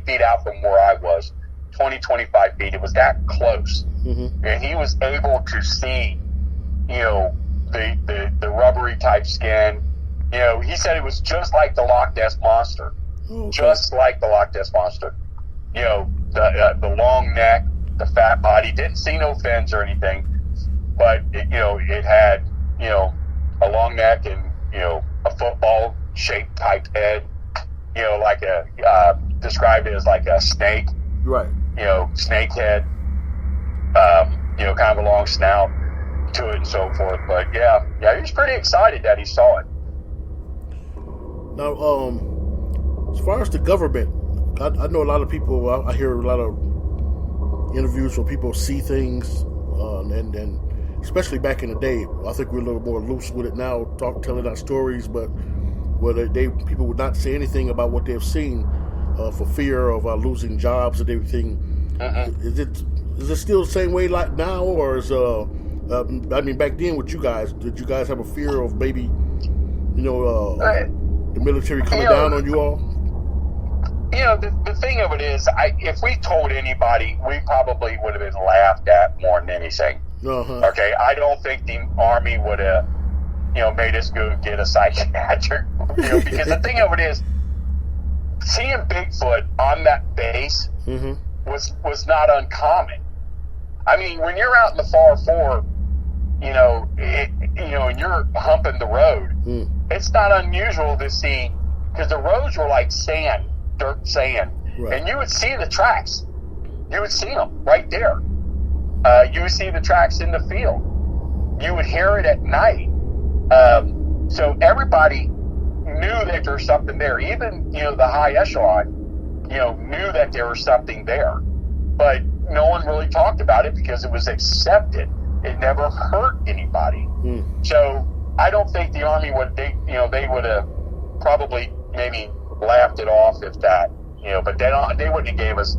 feet out from where I was, 25 feet. It was that close. Mm-hmm. And he was able to see, the rubbery type skin. He said it was just like the Loch Ness Monster. Okay. Just like the Loch Ness Monster. The long neck, the fat body. Didn't see no fins or anything, but it had a long neck and a football shaped type head. Like described it as like a snake. Right. Snake head. Kind of a long snout to it and so forth. But yeah, he was pretty excited that he saw it. Now, as far as the government, I know a lot of people. I hear a lot of interviews where people see things, and especially back in the day. I think we're a little more loose with it now, telling our stories. But where people would not say anything about what they've seen. for fear of losing jobs and everything. Is it still the same way like now, or is I mean, back then with you guys, did you guys have a fear of maybe, the military coming down on you all? The thing of it is, if we told anybody, we probably would have been laughed at more than anything. Okay, I don't think the Army would have, made us go get a psychiatric, because the thing of it is, seeing Bigfoot on that base was not uncommon. I mean, when you're out in the far four, and you're humping the road, it's not unusual to see, because the roads were like sand, dirt sand, and you would see the tracks. You would see them right there. You would see the tracks in the field. You would hear it at night. So everybody knew that there was something there. Even, the high echelon, knew that there was something there. But no one really talked about it because it was accepted. It never hurt anybody. So I don't think the Army they would have probably maybe laughed it off if that, but they wouldn't have gave us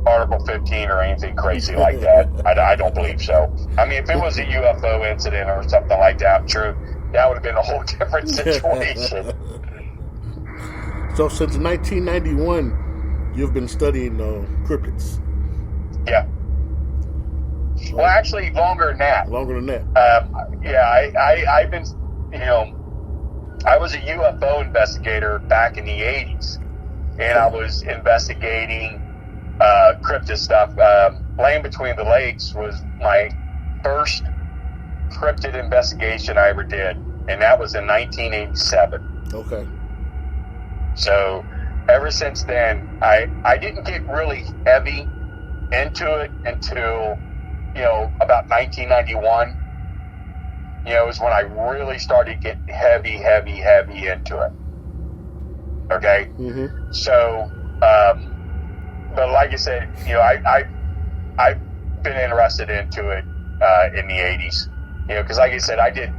Article 15 or anything crazy like that. I don't believe so. I mean, if it was a UFO incident or something like that, I'm sure that would have been a whole different situation. So since 1991, you've been studying cryptids. Yeah. Well, actually, longer than that. Longer than that. I've been, I was a UFO investigator back in the 80s, and I was investigating cryptid stuff. Land Between the Lakes was my first cryptid investigation I ever did, and that was in 1987. Okay. So ever since then, I didn't get really heavy into it until, about 1991. Was when I really started getting heavy into it. Okay? So, but like I said, I've been interested into it in the 80s. Because like I said, I did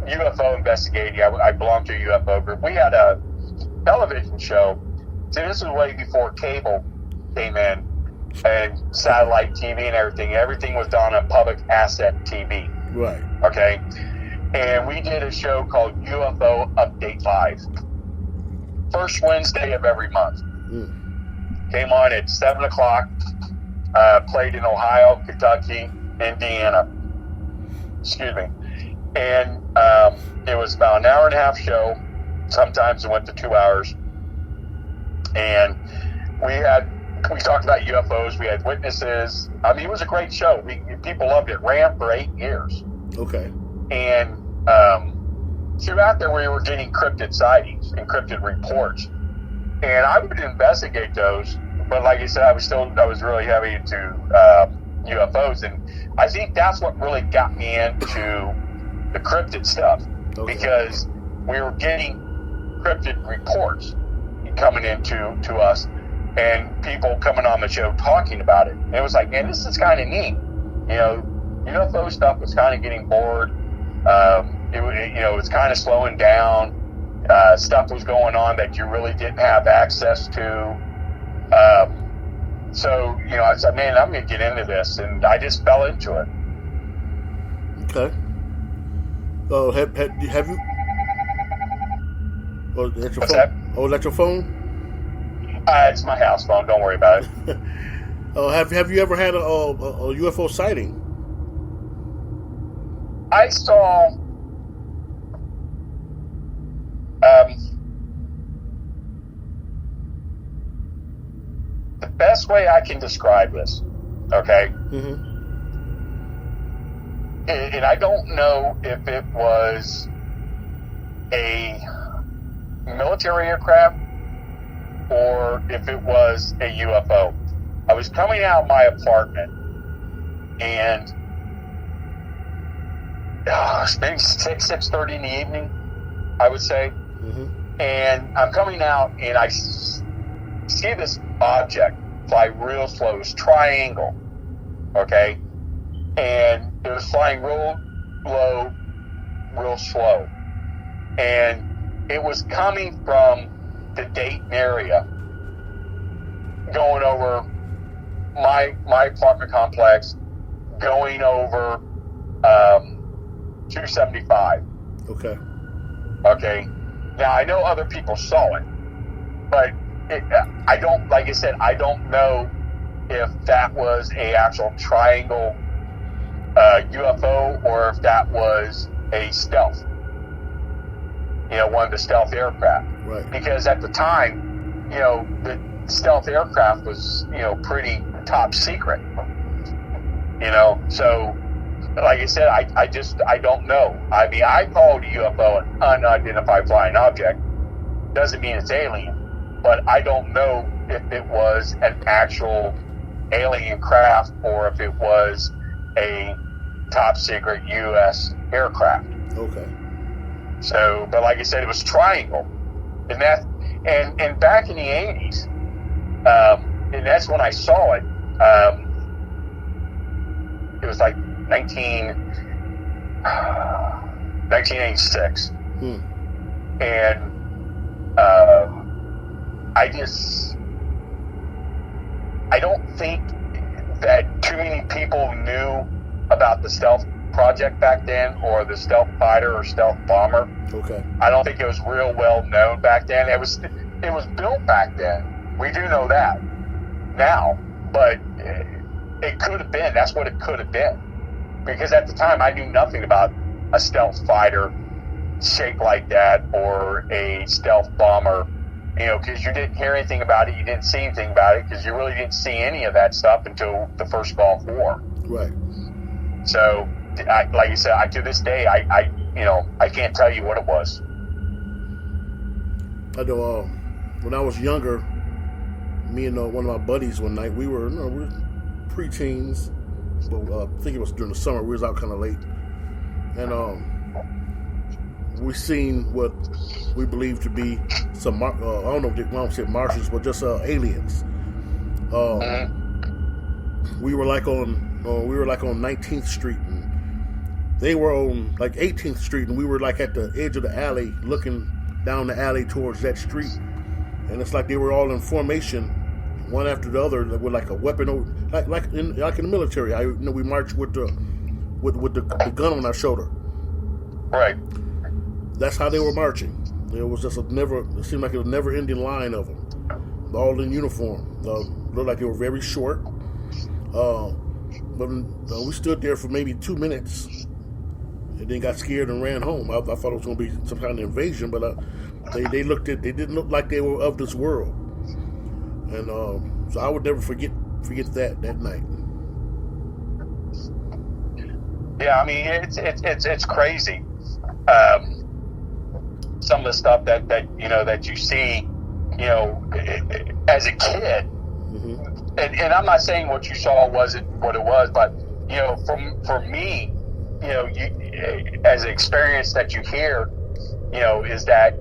UFO investigating. I belonged to a UFO group. We had a television show. See, this was way before cable came in and satellite TV and everything. Everything was done on public asset TV. Right. Okay. And we did a show called UFO Update Live. First Wednesday of every month. Came on at 7 o'clock. Played in Ohio, Kentucky, Indiana. Excuse me. And it was about an hour and a half show. Sometimes it went to 2 hours. And we talked about UFOs. We had witnesses. I mean, it was a great show. People loved it. Ran for 8 years. Okay. And throughout there, we were getting cryptid sightings and cryptid reports. And I would investigate those. But like I said, I was really heavy into UFOs. And I think that's what really got me into the cryptid stuff. Okay. Because we were getting cryptid reports coming into us, and people coming on the show talking about it. And it was like, man, this is kind of neat. UFO stuff was kind of getting bored. It was kind of slowing down. Stuff was going on that you really didn't have access to. So I said, man, I'm going to get into this, and I just fell into it. Okay. Have you? Oh, that's your What's phone? that? Oh, that's your phone? It's my house phone. Don't worry about it. Have you ever had a UFO sighting? I saw the best way I can describe this, okay? And I don't know if it was a military aircraft or if it was a UFO. I was coming out of my apartment, and maybe 6:30 in the evening, I would say. And I'm coming out, and I see this object fly real slow. It was triangle, okay? And it was flying real low, real slow. And it was coming from the Dayton area. going over my apartment complex, going over 275. Okay. Okay. Now I know other people saw it, but I don't. Like I said, I don't know if that was a actual triangle UFO or if that was a stealth. One of the stealth aircraft. Right. Because at the time, the stealth aircraft was, pretty top secret. So like I said, I don't know. I mean, I called a UFO an unidentified flying object. Doesn't mean it's alien, but I don't know if it was an actual alien craft or if it was a top secret U.S. aircraft. Okay. So, but like I said, it was triangle, and back in the 80s, and that's when I saw it. It was like 1986, and I don't think that too many people knew about the stealth project back then, or the stealth fighter or stealth bomber. Okay. I don't think it was real well known back then. It was built back then. We do know that now, but it could have been. That's what it could have been, because at the time I knew nothing about a stealth fighter shaped like that or a stealth bomber. Because you didn't hear anything about it, you didn't see anything about it, because you really didn't see any of that stuff until the first Gulf War. Right. So, like you said, to this day, I can't tell you what it was. I know. When I was younger, me and one of my buddies one night, we were pre-teens, but I think it was during the summer. We was out kind of late, and we seen what we believed to be some I don't know if they won't say Martians, but just aliens. We were like on 19th Street, and they were on like 18th Street, and we were like at the edge of the alley, looking down the alley towards that street, and it's like they were all in formation, one after the other, with like a weapon, like in the military. We marched with the gun on our shoulder. Right. That's how they were marching. It was just it seemed like a never-ending line of them, all in uniform. Looked like they were very short. But we stood there for maybe 2 minutes, and then got scared and ran home. I thought it was going to be some kind of invasion, but they didn't look like they were of this world, and so I would never forget that night. Yeah, I mean it's crazy. Some of the stuff that you see, as a kid, and I'm not saying what you saw wasn't what it was, but for me, as an experience that you hear, is that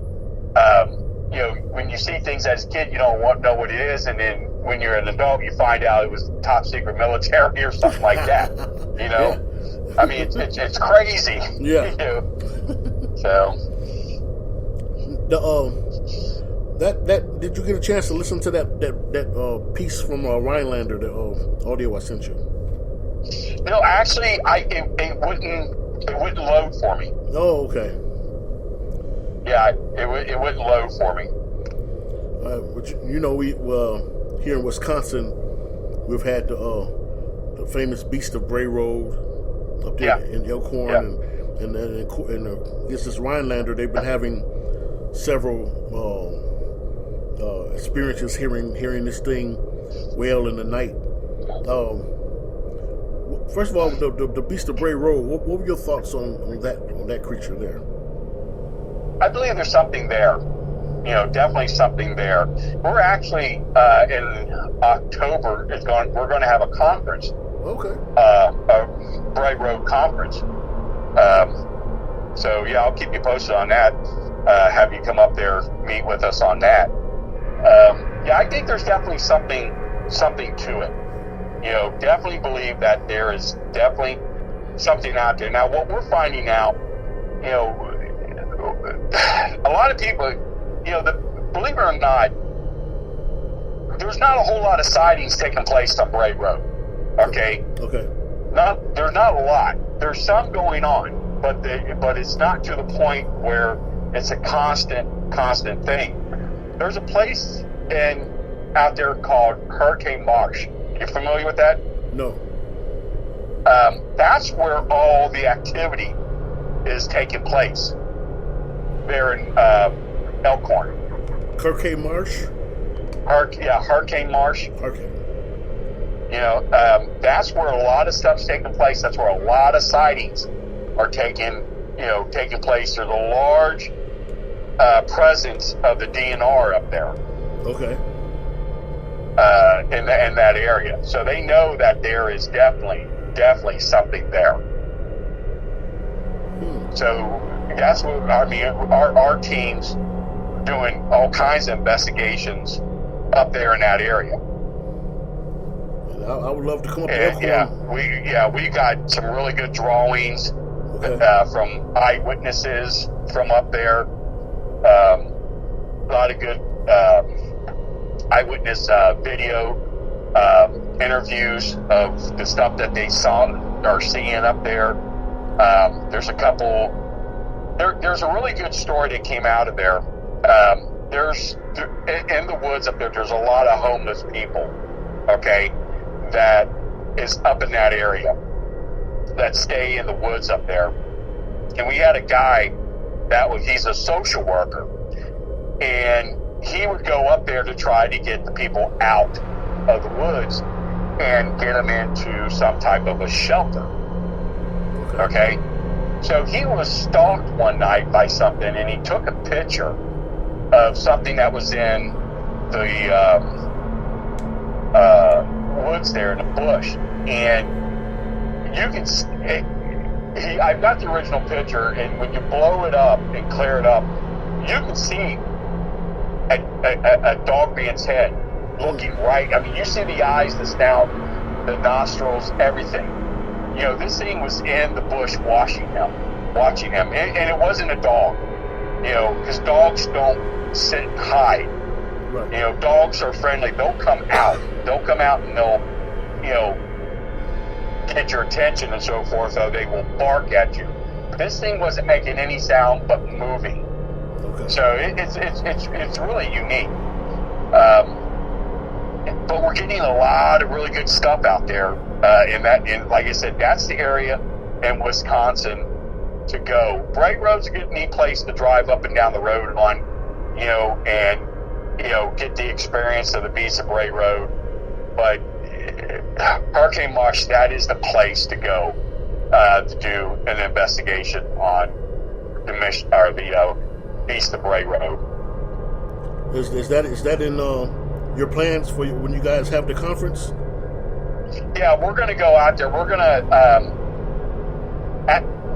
when you see things as a kid, you don't know what it is, and then when you're an adult, you find out it was top secret military or something like that. Yeah. I mean, it's crazy. Yeah. So. That did you get a chance to listen to that piece from Rhinelander, the audio I sent you? No, actually, it wouldn't load for me. Oh, okay. Yeah, it wouldn't load for me. But we here in Wisconsin, we've had the famous Beast of Brey Road up there in Elkhorn, and this Rhinelander. They've been having several experiences hearing this thing wail in the night. First of all, the Beast of Brey Road. What were your thoughts on that creature there? I believe there's something there. Definitely something there. We're actually in October. We're going to have a conference. Okay. A Bray Road conference. So yeah, I'll keep you posted on that. Have you come up there, meet with us on that. Yeah, I think there's definitely something to it. Definitely believe that there is definitely something out there. Now, what we're finding out, a lot of people, believe it or not, there's not a whole lot of sightings taking place on Bray Road. Okay. Okay. There's not a lot. There's some going on, but it's not to the point where it's a constant thing. There's a place out there called Hurricane Marsh. You familiar with that? No. That's where all the activity is taking place. There in Elkhorn. Hurricane Marsh? Hurricane Marsh. Okay. You know, that's where a lot of stuff's taking place. That's where a lot of sightings are taking place. There's a large presence of the DNR up there. Okay. In that area. So they know that there is definitely something there. So that's what I mean. Our team's doing all kinds of investigations up there in that area. I would love to come up there. We got some really good drawings from eyewitnesses from up there. A lot of good eyewitness video interviews of the stuff that they saw or seeing up there. There's a couple. There's a really good story that came out of there. There's in the woods up there. There's a lot of homeless people. Okay, that is up in that area that stay in the woods up there. And we had a guy he's a social worker, and he would go up there to try to get the people out of the woods and get them into some type of a shelter. Okay? So he was stalked one night by something, and he took a picture of something that was in the woods there in the bush. And you can I've got the original picture, and when you blow it up and clear it up, you can see a dogman's head looking right. I mean, you see the eyes, the snout, the nostrils, everything. You know, this thing was in the bush watching him. And it wasn't a dog, you know, because dogs don't sit and hide. Right. You know, dogs are friendly. They'll come out and they'll, you know, get your attention and so forth, so they will bark at you. This thing wasn't making any sound but moving. Okay. So it's really unique. But we're getting a lot of really good stuff out there. And like I said, that's the area in Wisconsin to go. Bray Road's a good, neat place to drive up and down the road on, you know, and, you know, get the experience of the Beast of Brey Road. But Hurricane Marsh, that is the place to go to do an investigation on the Beast of Brey Road. Is that in your plans for when you guys have the conference? Yeah, we're going to go out there. We're going to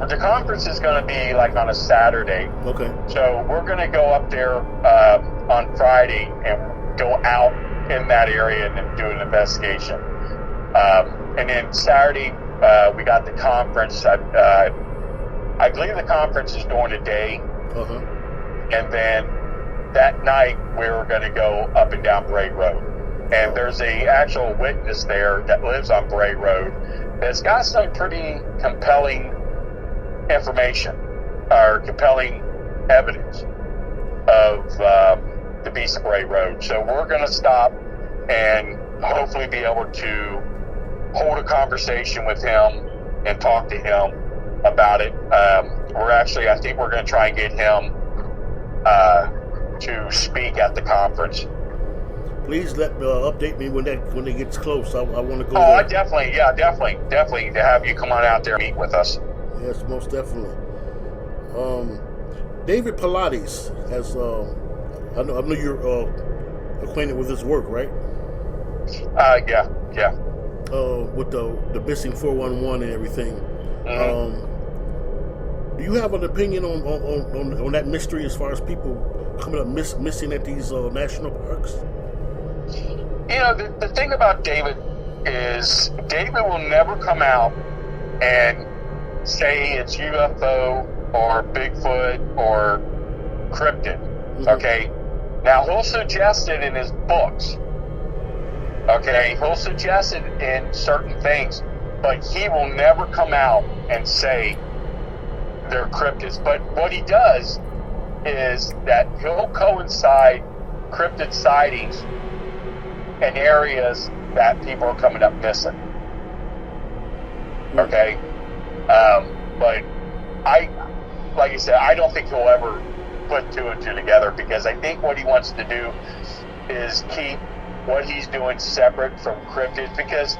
the conference is going to be like on a Saturday. Okay. So we're going to go up there on Friday and go out in that area and then do an investigation. And then Saturday, we got the conference. I believe the conference is during the day. Uh-huh. And then that night, we were going to go up and down Bray Road. And there's a actual witness there that lives on Bray Road that's got some pretty compelling information or compelling evidence of the Beast of Brey Road. So we're going to stop and hopefully be able to hold a conversation with him and talk to him about it. I think we're going to try and get him to speak at the conference. Please update me when it gets close. I want to go. Oh, there. Definitely to have you come on out there and meet with us. Yes, most definitely. David Pilates has. I know you're acquainted with his work, right? Yeah. With the missing 411 and everything. Mm-hmm. Do you have an opinion on that mystery as far as people coming up missing at these national parks? You know, the thing about David is David will never come out and say it's UFO or Bigfoot or cryptid. Mm-hmm. Okay? Now, he'll suggest it in his books. Okay, he'll suggest it in certain things, but he will never come out and say they're cryptids. But what he does is that he'll coincide cryptid sightings in areas that people are coming up missing. Okay, but like I said, I don't think he'll ever put two and two together, because I think what he wants to do is keep what he's doing separate from cryptids, because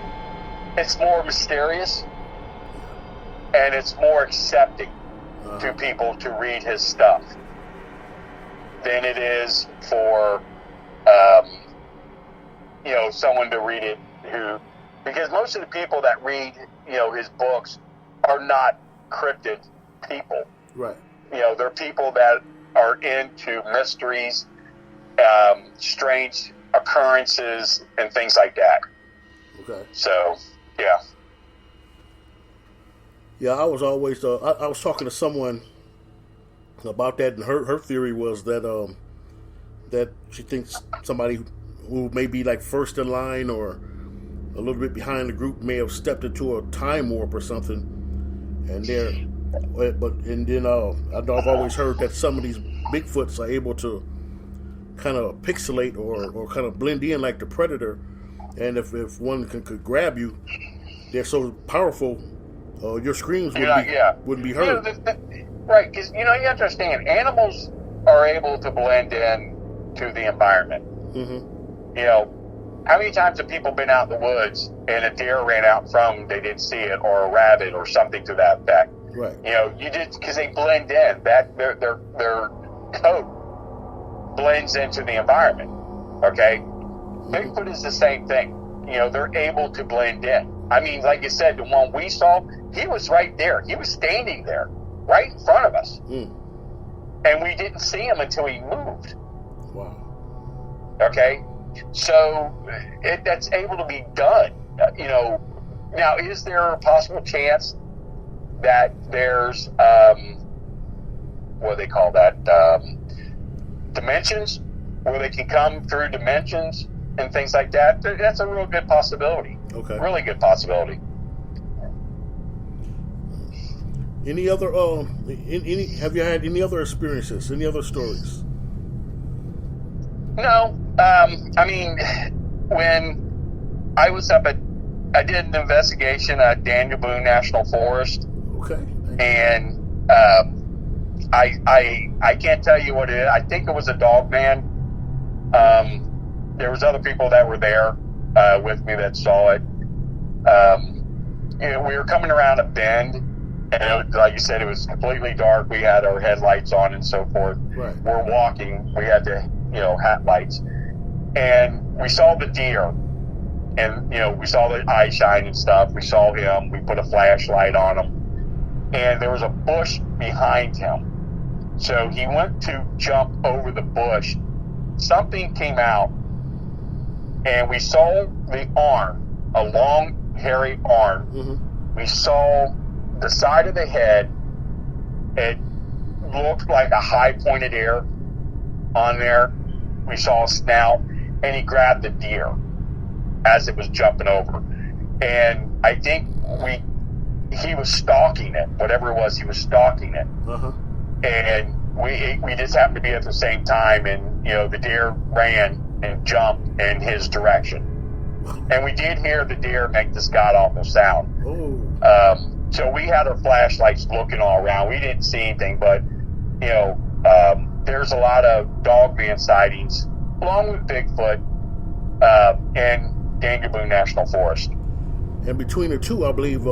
it's more mysterious and it's more accepting to people to read his stuff than it is for someone to read it because most of the people that read his books are not cryptid people. Right. They're people that are into mysteries, strange occurrences, and things like that. Okay. So, yeah. Yeah, I was always I was talking to someone about that, and her theory was that that she thinks somebody who may be like first in line or a little bit behind the group may have stepped into a time warp or something, and I've always heard that some of these Bigfoots are able to kind of pixelate or kind of blend in like the predator, and if one could grab you, they're so powerful, your screams wouldn't be heard. Right, because you understand, animals are able to blend in to the environment. Mm-hmm. How many times have people been out in the woods and a deer ran out from, they didn't see it, or a rabbit or something to that effect? Right. You just, because they blend in, that their coat blends into the environment. Okay, Bigfoot is the same thing. They're able to blend in. I mean, like you said, the one we saw, he was right there. He was standing there, right in front of us, and we didn't see him until he moved. Wow. Okay, so that's able to be done. Now, is there a possible chance that there's what do they call that, dimensions, where they can come through dimensions and things like that? That's a real good possibility. Okay. Really good possibility. Any other have you had any other experiences, any other stories? No. I mean, when I was I did an investigation at Daniel Boone National Forest. Okay. And I can't tell you what it is. I think it was a dogman. There was other people that were there with me that saw it. We were coming around a bend, and like you said, it was completely dark. We had our headlights on and so forth. Right. We're walking. We had the hat lights, and we saw the deer. And, we saw the eye shine and stuff. We saw him. We put a flashlight on him. And there was a bush behind him. So he went to jump over the bush. Something came out. And we saw the arm, a long, hairy arm. Mm-hmm. We saw the side of the head. It looked like a high-pointed ear on there. We saw a snout. And he grabbed the deer as it was jumping over. And I think he was stalking it. Whatever it was, he was stalking it. Uh-huh. And we just happened to be at the same time, and the deer ran and jumped in his direction. And we did hear the deer make this god-awful sound. So we had our flashlights looking all around. We didn't see anything, but there's a lot of dogman sightings along with Bigfoot and Daniel Boone National Forest. And between the two, I believe,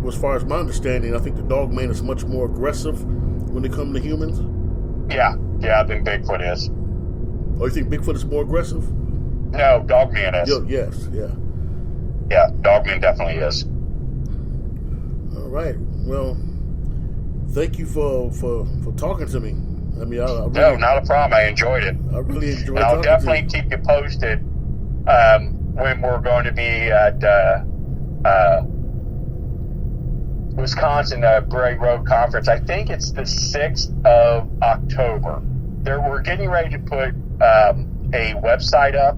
as far as my understanding, I think the dogman is much more aggressive when they come to humans. Yeah, than Bigfoot is. Oh, you think Bigfoot is more aggressive? No, dogman is. Yes, yeah. Yeah, dogman definitely is. All right. Well, thank you for talking to me. I mean, I really, no, not a problem. I enjoyed it. I really enjoyed it. I'll definitely keep you posted when we're going to be at Wisconsin Brey Road Conference. I think it's the 6th of October. We're getting ready to put a website up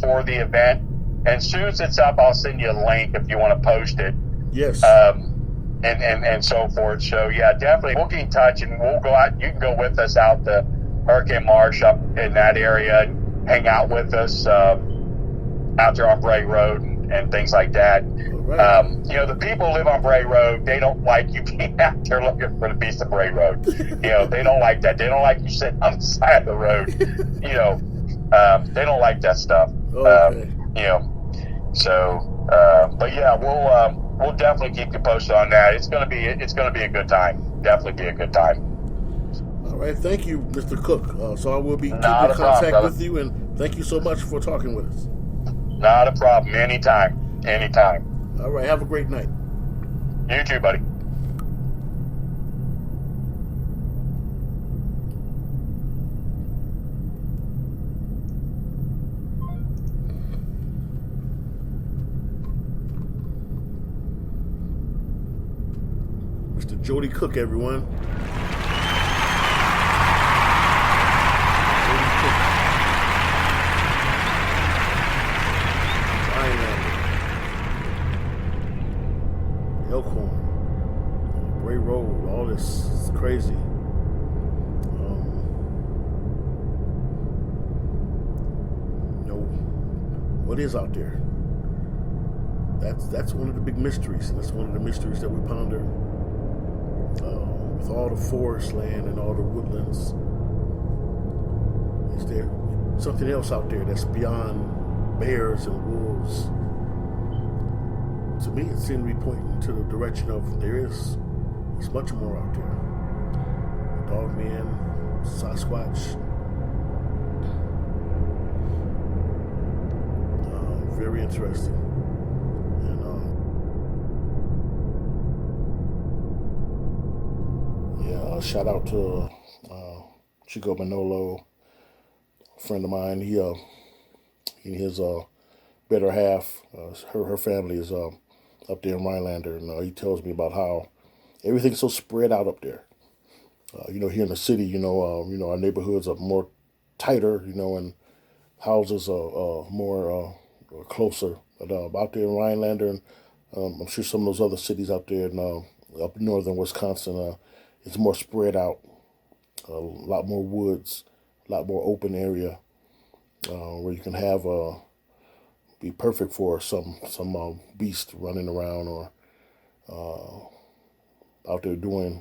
for the event, And as soon as it's up, I'll send you a link if you want to post it. Yes. And so forth. So yeah, definitely we'll get in touch and we'll go out. You can go with us out to Hurricane Marsh up in that area and hang out with us out there on Brey Road and things like that. Right. You know, the people who live on Brey Road, they don't like you being out there looking for the Beast of Brey Road. You know, they don't like that. They don't like you sitting on the side of the road. You know, they don't like that stuff. Okay. You know, so but yeah, we'll definitely keep you posted on that. It's gonna be a good time. Definitely be a good time. All right. Thank you, Mr. Cook. So I will be keeping Not a contact problem, with you, and thank you so much for talking with us. Not a problem. Anytime. All right. Have a great night. You too, buddy. Mr. Jody Cook, everyone. Jody Cook. Rhinelander. Elkhorn. Brey Road. All this is crazy. You know, what is out there? That's one of the big mysteries, and that's one of the mysteries that we ponder. With all the forest land and all the woodlands, is there something else out there that's beyond bears and wolves? To me, it seemed to be pointing to the direction of there's much more out there. Dogmen, Sasquatch. Very interesting. Shout out to Chico Manolo, a friend of mine. He his better half, her family is up there in Rhinelander, and he tells me about how everything's so spread out up there. You know, here in the city, you know, our neighborhoods are more tighter, you know, and houses are more closer. But out there in Rhinelander, and I'm sure some of those other cities out there in up in northern Wisconsin. It's more spread out, a lot more woods, a lot more open area where you can have be perfect for some beast running around or out there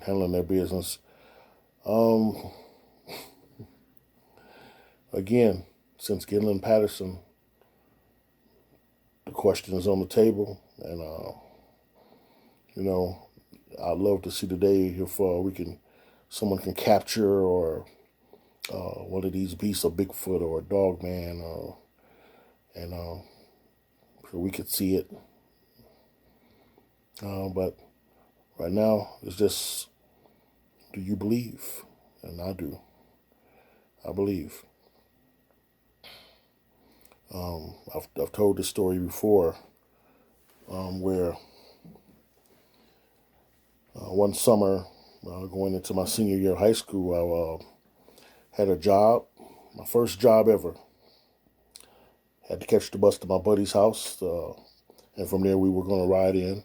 handling their business. Again, since Gillian Patterson, the question is on the table, and you know. I'd love to see the day if someone can capture or one of these beasts, a Bigfoot or a dogman, and so we could see it. But right now, it's just, do you believe? And I do. I believe. I've told this story before, where. One summer, going into my senior year of high school, I had a job, my first job ever. Had to catch the bus to my buddy's house, and from there we were going to ride in.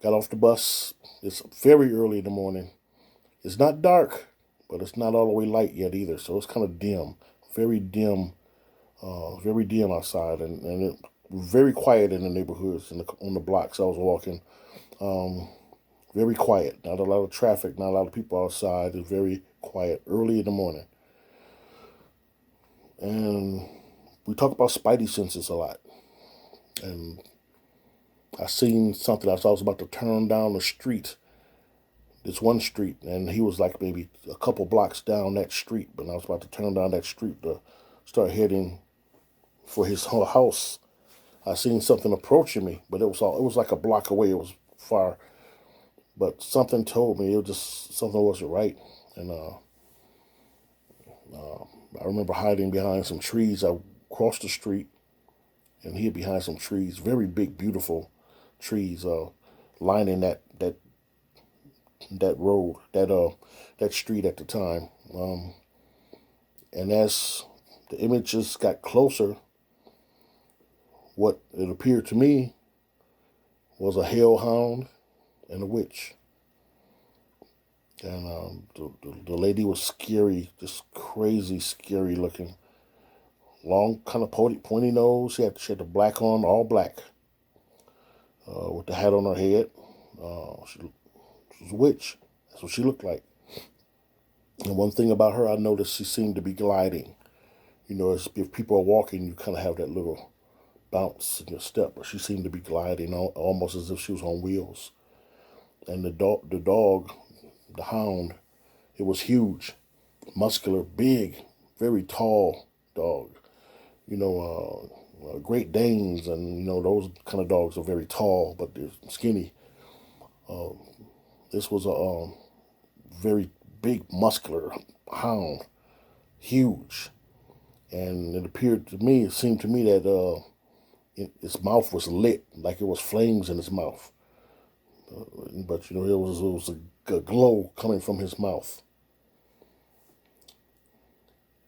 Got off the bus. It's very early in the morning. It's not dark, but it's not all the way light yet either, so it's kind of dim, very dim outside, and it very quiet in the neighborhoods on the blocks I was walking. Very quiet. Not a lot of traffic. Not a lot of people outside. It's very quiet. Early in the morning. And we talk about spidey senses a lot. And I seen something. I was about to turn down the street. This one street. And he was like maybe a couple blocks down that street. But I was about to turn down that street to start heading for his whole house. I seen something approaching me, but it was like a block away. It was far, but something told me something wasn't right. And I remember hiding behind some trees. I crossed the street and hid behind some trees, very big, beautiful trees, lining that road, that street at the time. And as the images got closer, what it appeared to me was a hellhound and a witch. And the lady was scary, just crazy, scary looking. Long, kind of pointy nose. She had the black on, all black, with the hat on her head. She was a witch. That's what she looked like. And one thing about her, I noticed she seemed to be gliding. You know, if people are walking, you kind of have that little bounce in your step, but she seemed to be gliding almost as if she was on wheels. And the dog, the hound, it was huge, muscular, big, very tall dog. You know, Great Danes and, you know, those kind of dogs are very tall, but they're skinny. This was a very big, muscular hound, huge. And it seemed to me that its mouth was lit, like it was flames in its mouth. But, you know, it was a glow coming from his mouth.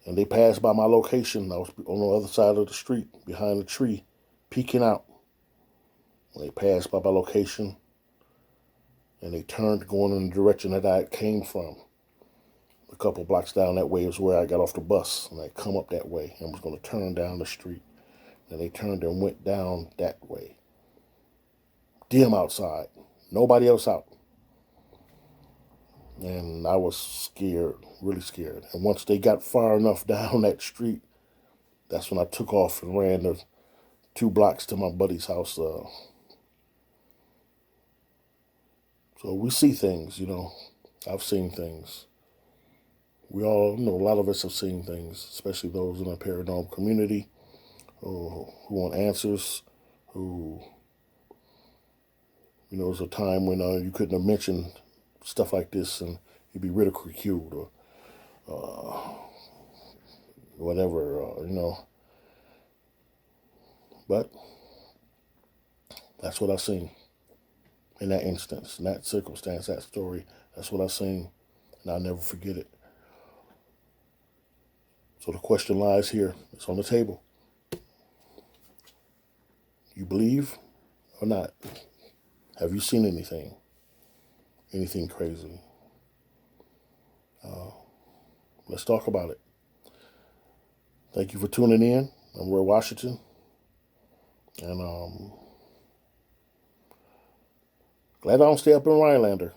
And they passed by my location. I was on the other side of the street, behind a tree, peeking out. When they passed by my location, and they turned going in the direction that I came from. A couple blocks down that way is where I got off the bus, and I come up that way and was going to turn down the street. And they turned and went down that way. Dim outside. Nobody else out. And I was scared, really scared. And once they got far enough down that street, that's when I took off and ran the 2 blocks to my buddy's house. So we see things, you know. I've seen things. We all, you know, a lot of us have seen things, especially those in the paranormal community who want answers, who, you know, it was a time when you couldn't have mentioned stuff like this and you'd be ridiculed or whatever, you know. But that's what I seen in that instance, in that circumstance, that story. That's what I seen, and I'll never forget it. So the question lies here. It's on the table. You believe or not? Have you seen anything? Anything crazy? Let's talk about it. Thank you for tuning in. I'm Roy Washington. And glad I don't stay up in Rhinelander.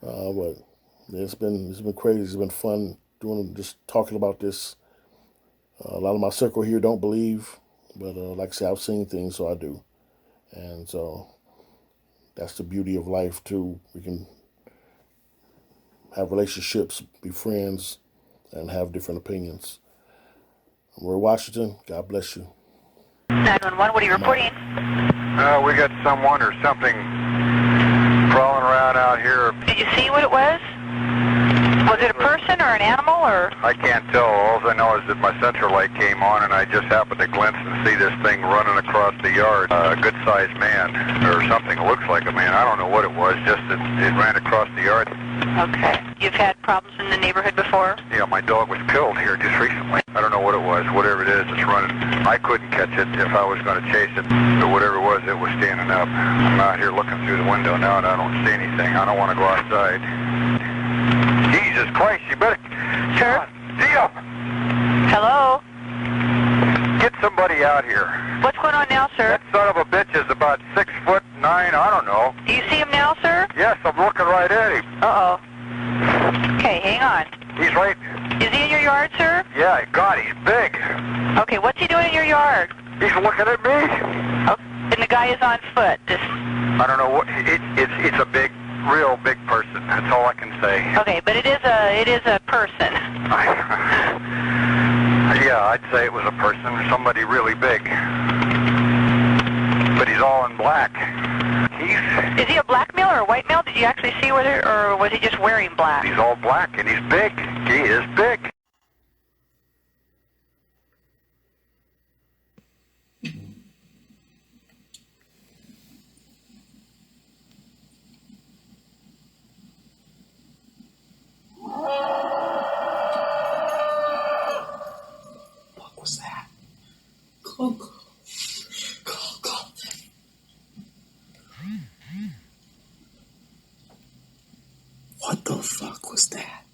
But it's been crazy. It's been fun just talking about this. A lot of my circle here don't believe, but like I said, I've seen things, so I do. And so that's the beauty of life too. We can have relationships, be friends, and have different opinions. I'm Roy Washington. God bless you. 911, what are you reporting? We got someone or something crawling around out here. Did you see what it was? Was it a person or an animal or? I can't tell. All I know is that my central light came on and I just happened to glimpse and see this thing running across the yard. A good-sized man or something. Looks like a man. I don't know what it was, just that it ran across the yard. Okay. You've had problems in the neighborhood before? Yeah, my dog was killed here just recently. I don't know what it was. Whatever it is, it's running. I couldn't catch it if I was going to chase it. But whatever it was standing up. I'm out here looking through the window now and I don't see anything. I don't want to go outside. Jesus Christ, you better... Sure. See ya! Hello? Get somebody out here. What's going on now, sir? That son of a bitch is about 6'9", I don't know. Do you see him now, sir? Yes, I'm looking right at him. Uh-oh. Okay, hang on. He's right... Is he in your yard, sir? Yeah, God, he's big. Okay, what's he doing in your yard? He's looking at me. Oh, and the guy is on foot. I don't know what... It's a big... real big person. That's all I can say. Okay, but it is a person. Yeah, I'd say it was a person, somebody really big. But he's all in black. Is he a black male or a white male? Did you actually see whether, or was he just wearing black? He's all black and he's big. He is big. fuck was that?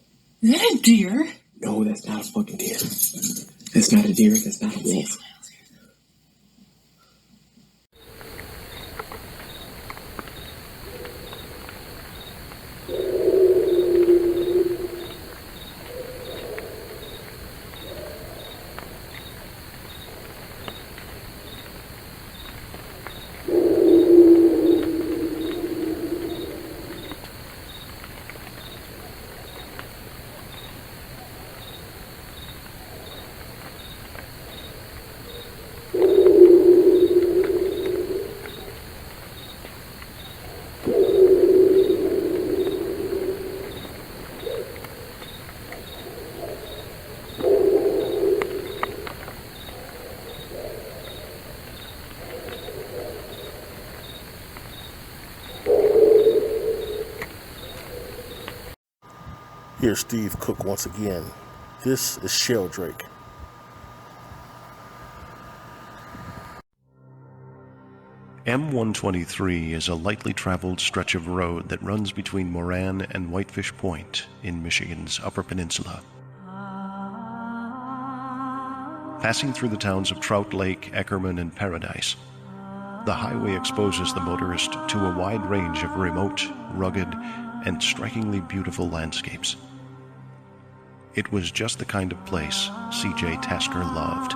Is that a deer? No, that's not a fucking deer. That's not a deer. That's not a wolf. Here's Steve Cook once again. This is Sheldrake. M123 is a lightly traveled stretch of road that runs between Moran and Whitefish Point in Michigan's Upper Peninsula. Passing through the towns of Trout Lake, Eckerman, and Paradise, the highway exposes the motorist to a wide range of remote, rugged, and strikingly beautiful landscapes. It was just the kind of place C.J. Tasker loved.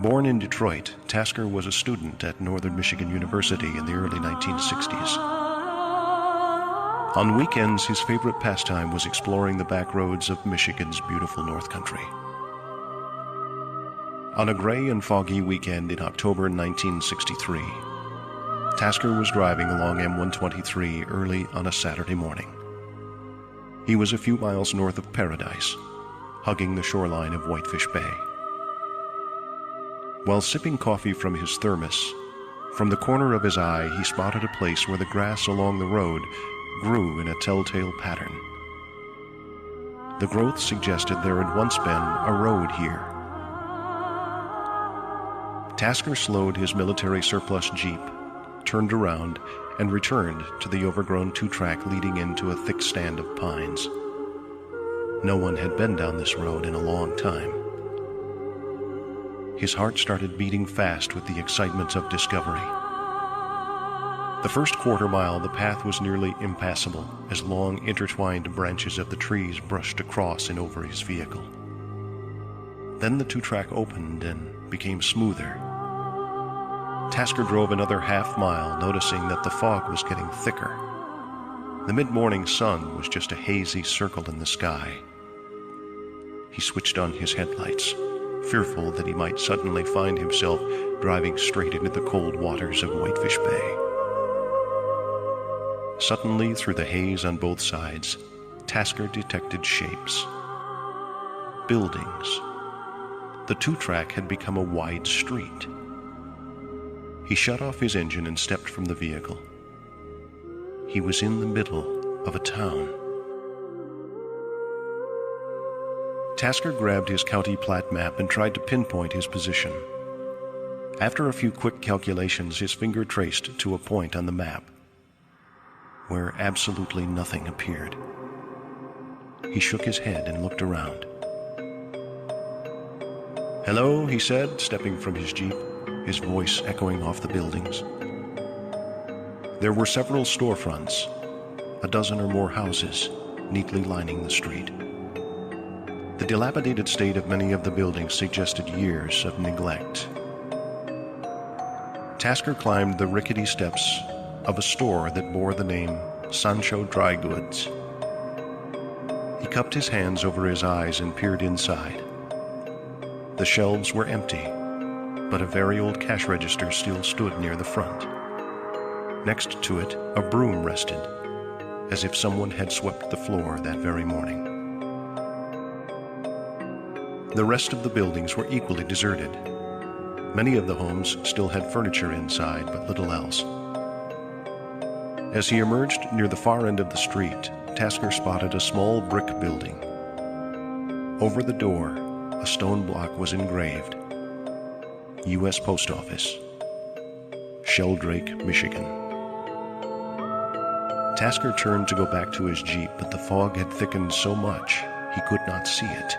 Born in Detroit, Tasker was a student at Northern Michigan University in the early 1960s. On weekends, his favorite pastime was exploring the back roads of Michigan's beautiful North Country. On a gray and foggy weekend in October 1963, Tasker was driving along M123 early on a Saturday morning. He was a few miles north of Paradise, hugging the shoreline of Whitefish Bay. While sipping coffee from his thermos, from the corner of his eye he spotted a place where the grass along the road grew in a telltale pattern. The growth suggested there had once been a road here. Tasker slowed his military surplus Jeep, turned around, and returned to the overgrown two-track leading into a thick stand of pines. No one had been down this road in a long time. His heart started beating fast with the excitement of discovery. The first quarter mile, the path was nearly impassable as long intertwined branches of the trees brushed across and over his vehicle. Then the two-track opened and became smoother. Tasker drove another half mile, noticing that the fog was getting thicker. The mid-morning sun was just a hazy circle in the sky. He switched on his headlights, fearful that he might suddenly find himself driving straight into the cold waters of Whitefish Bay. Suddenly, through the haze on both sides, Tasker detected shapes. Buildings. The two-track had become a wide street. He shut off his engine and stepped from the vehicle. He was in the middle of a town. Tasker grabbed his county plat map and tried to pinpoint his position. After a few quick calculations, his finger traced to a point on the map where absolutely nothing appeared. He shook his head and looked around. "Hello," he said, stepping from his Jeep, his voice echoing off the buildings. There were several storefronts, a dozen or more houses, neatly lining the street. The dilapidated state of many of the buildings suggested years of neglect. Tasker climbed the rickety steps of a store that bore the name Sancho Dry Goods. He cupped his hands over his eyes and peered inside. The shelves were empty, but a very old cash register still stood near the front. Next to it, a broom rested, as if someone had swept the floor that very morning. The rest of the buildings were equally deserted. Many of the homes still had furniture inside, but little else. As he emerged near the far end of the street, Tasker spotted a small brick building. Over the door, a stone block was engraved. U.S. Post Office, Sheldrake, Michigan. Tasker turned to go back to his Jeep, but the fog had thickened so much he could not see it.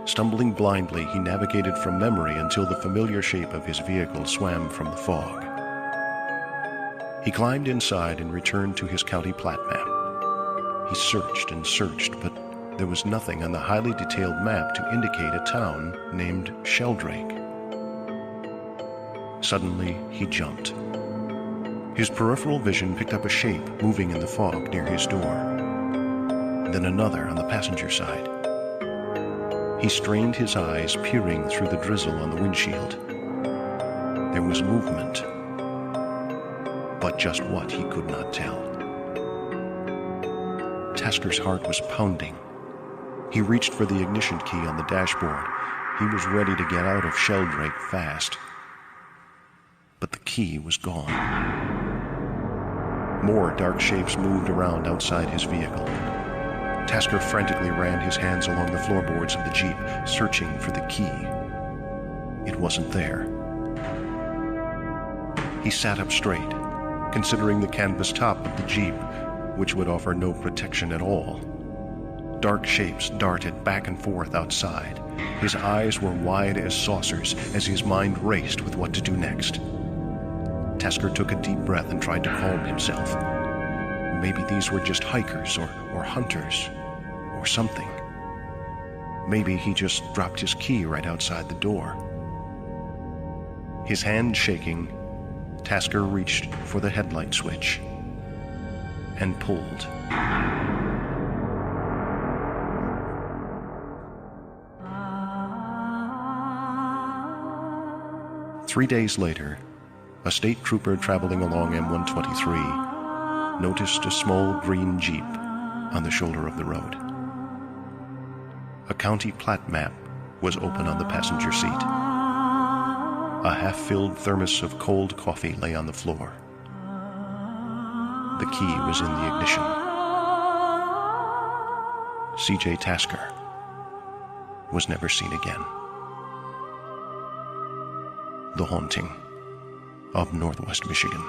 Stumbling blindly, he navigated from memory until the familiar shape of his vehicle swam from the fog. He climbed inside and returned to his county plat map. He searched and searched, but there was nothing on the highly detailed map to indicate a town named Sheldrake. Suddenly, he jumped. His peripheral vision picked up a shape moving in the fog near his door. Then another on the passenger side. He strained his eyes, peering through the drizzle on the windshield. There was movement, but just what he could not tell. Tasker's heart was pounding. He reached for the ignition key on the dashboard. He was ready to get out of Sheldrake fast. But the key was gone. More dark shapes moved around outside his vehicle. Tasker frantically ran his hands along the floorboards of the Jeep, searching for the key. It wasn't there. He sat up straight, considering the canvas top of the Jeep, which would offer no protection at all. Dark shapes darted back and forth outside. His eyes were wide as saucers as his mind raced with what to do next. Tasker took a deep breath and tried to calm himself. Maybe these were just hikers or hunters or something. Maybe he just dropped his key right outside the door. His hand shaking, Tasker reached for the headlight switch and pulled. Three days later, a state trooper traveling along M123 noticed a small green Jeep on the shoulder of the road. A county plat map was open on the passenger seat. A half-filled thermos of cold coffee lay on the floor. The key was in the ignition. C.J. Tasker was never seen again. The Haunting of Northwest Michigan.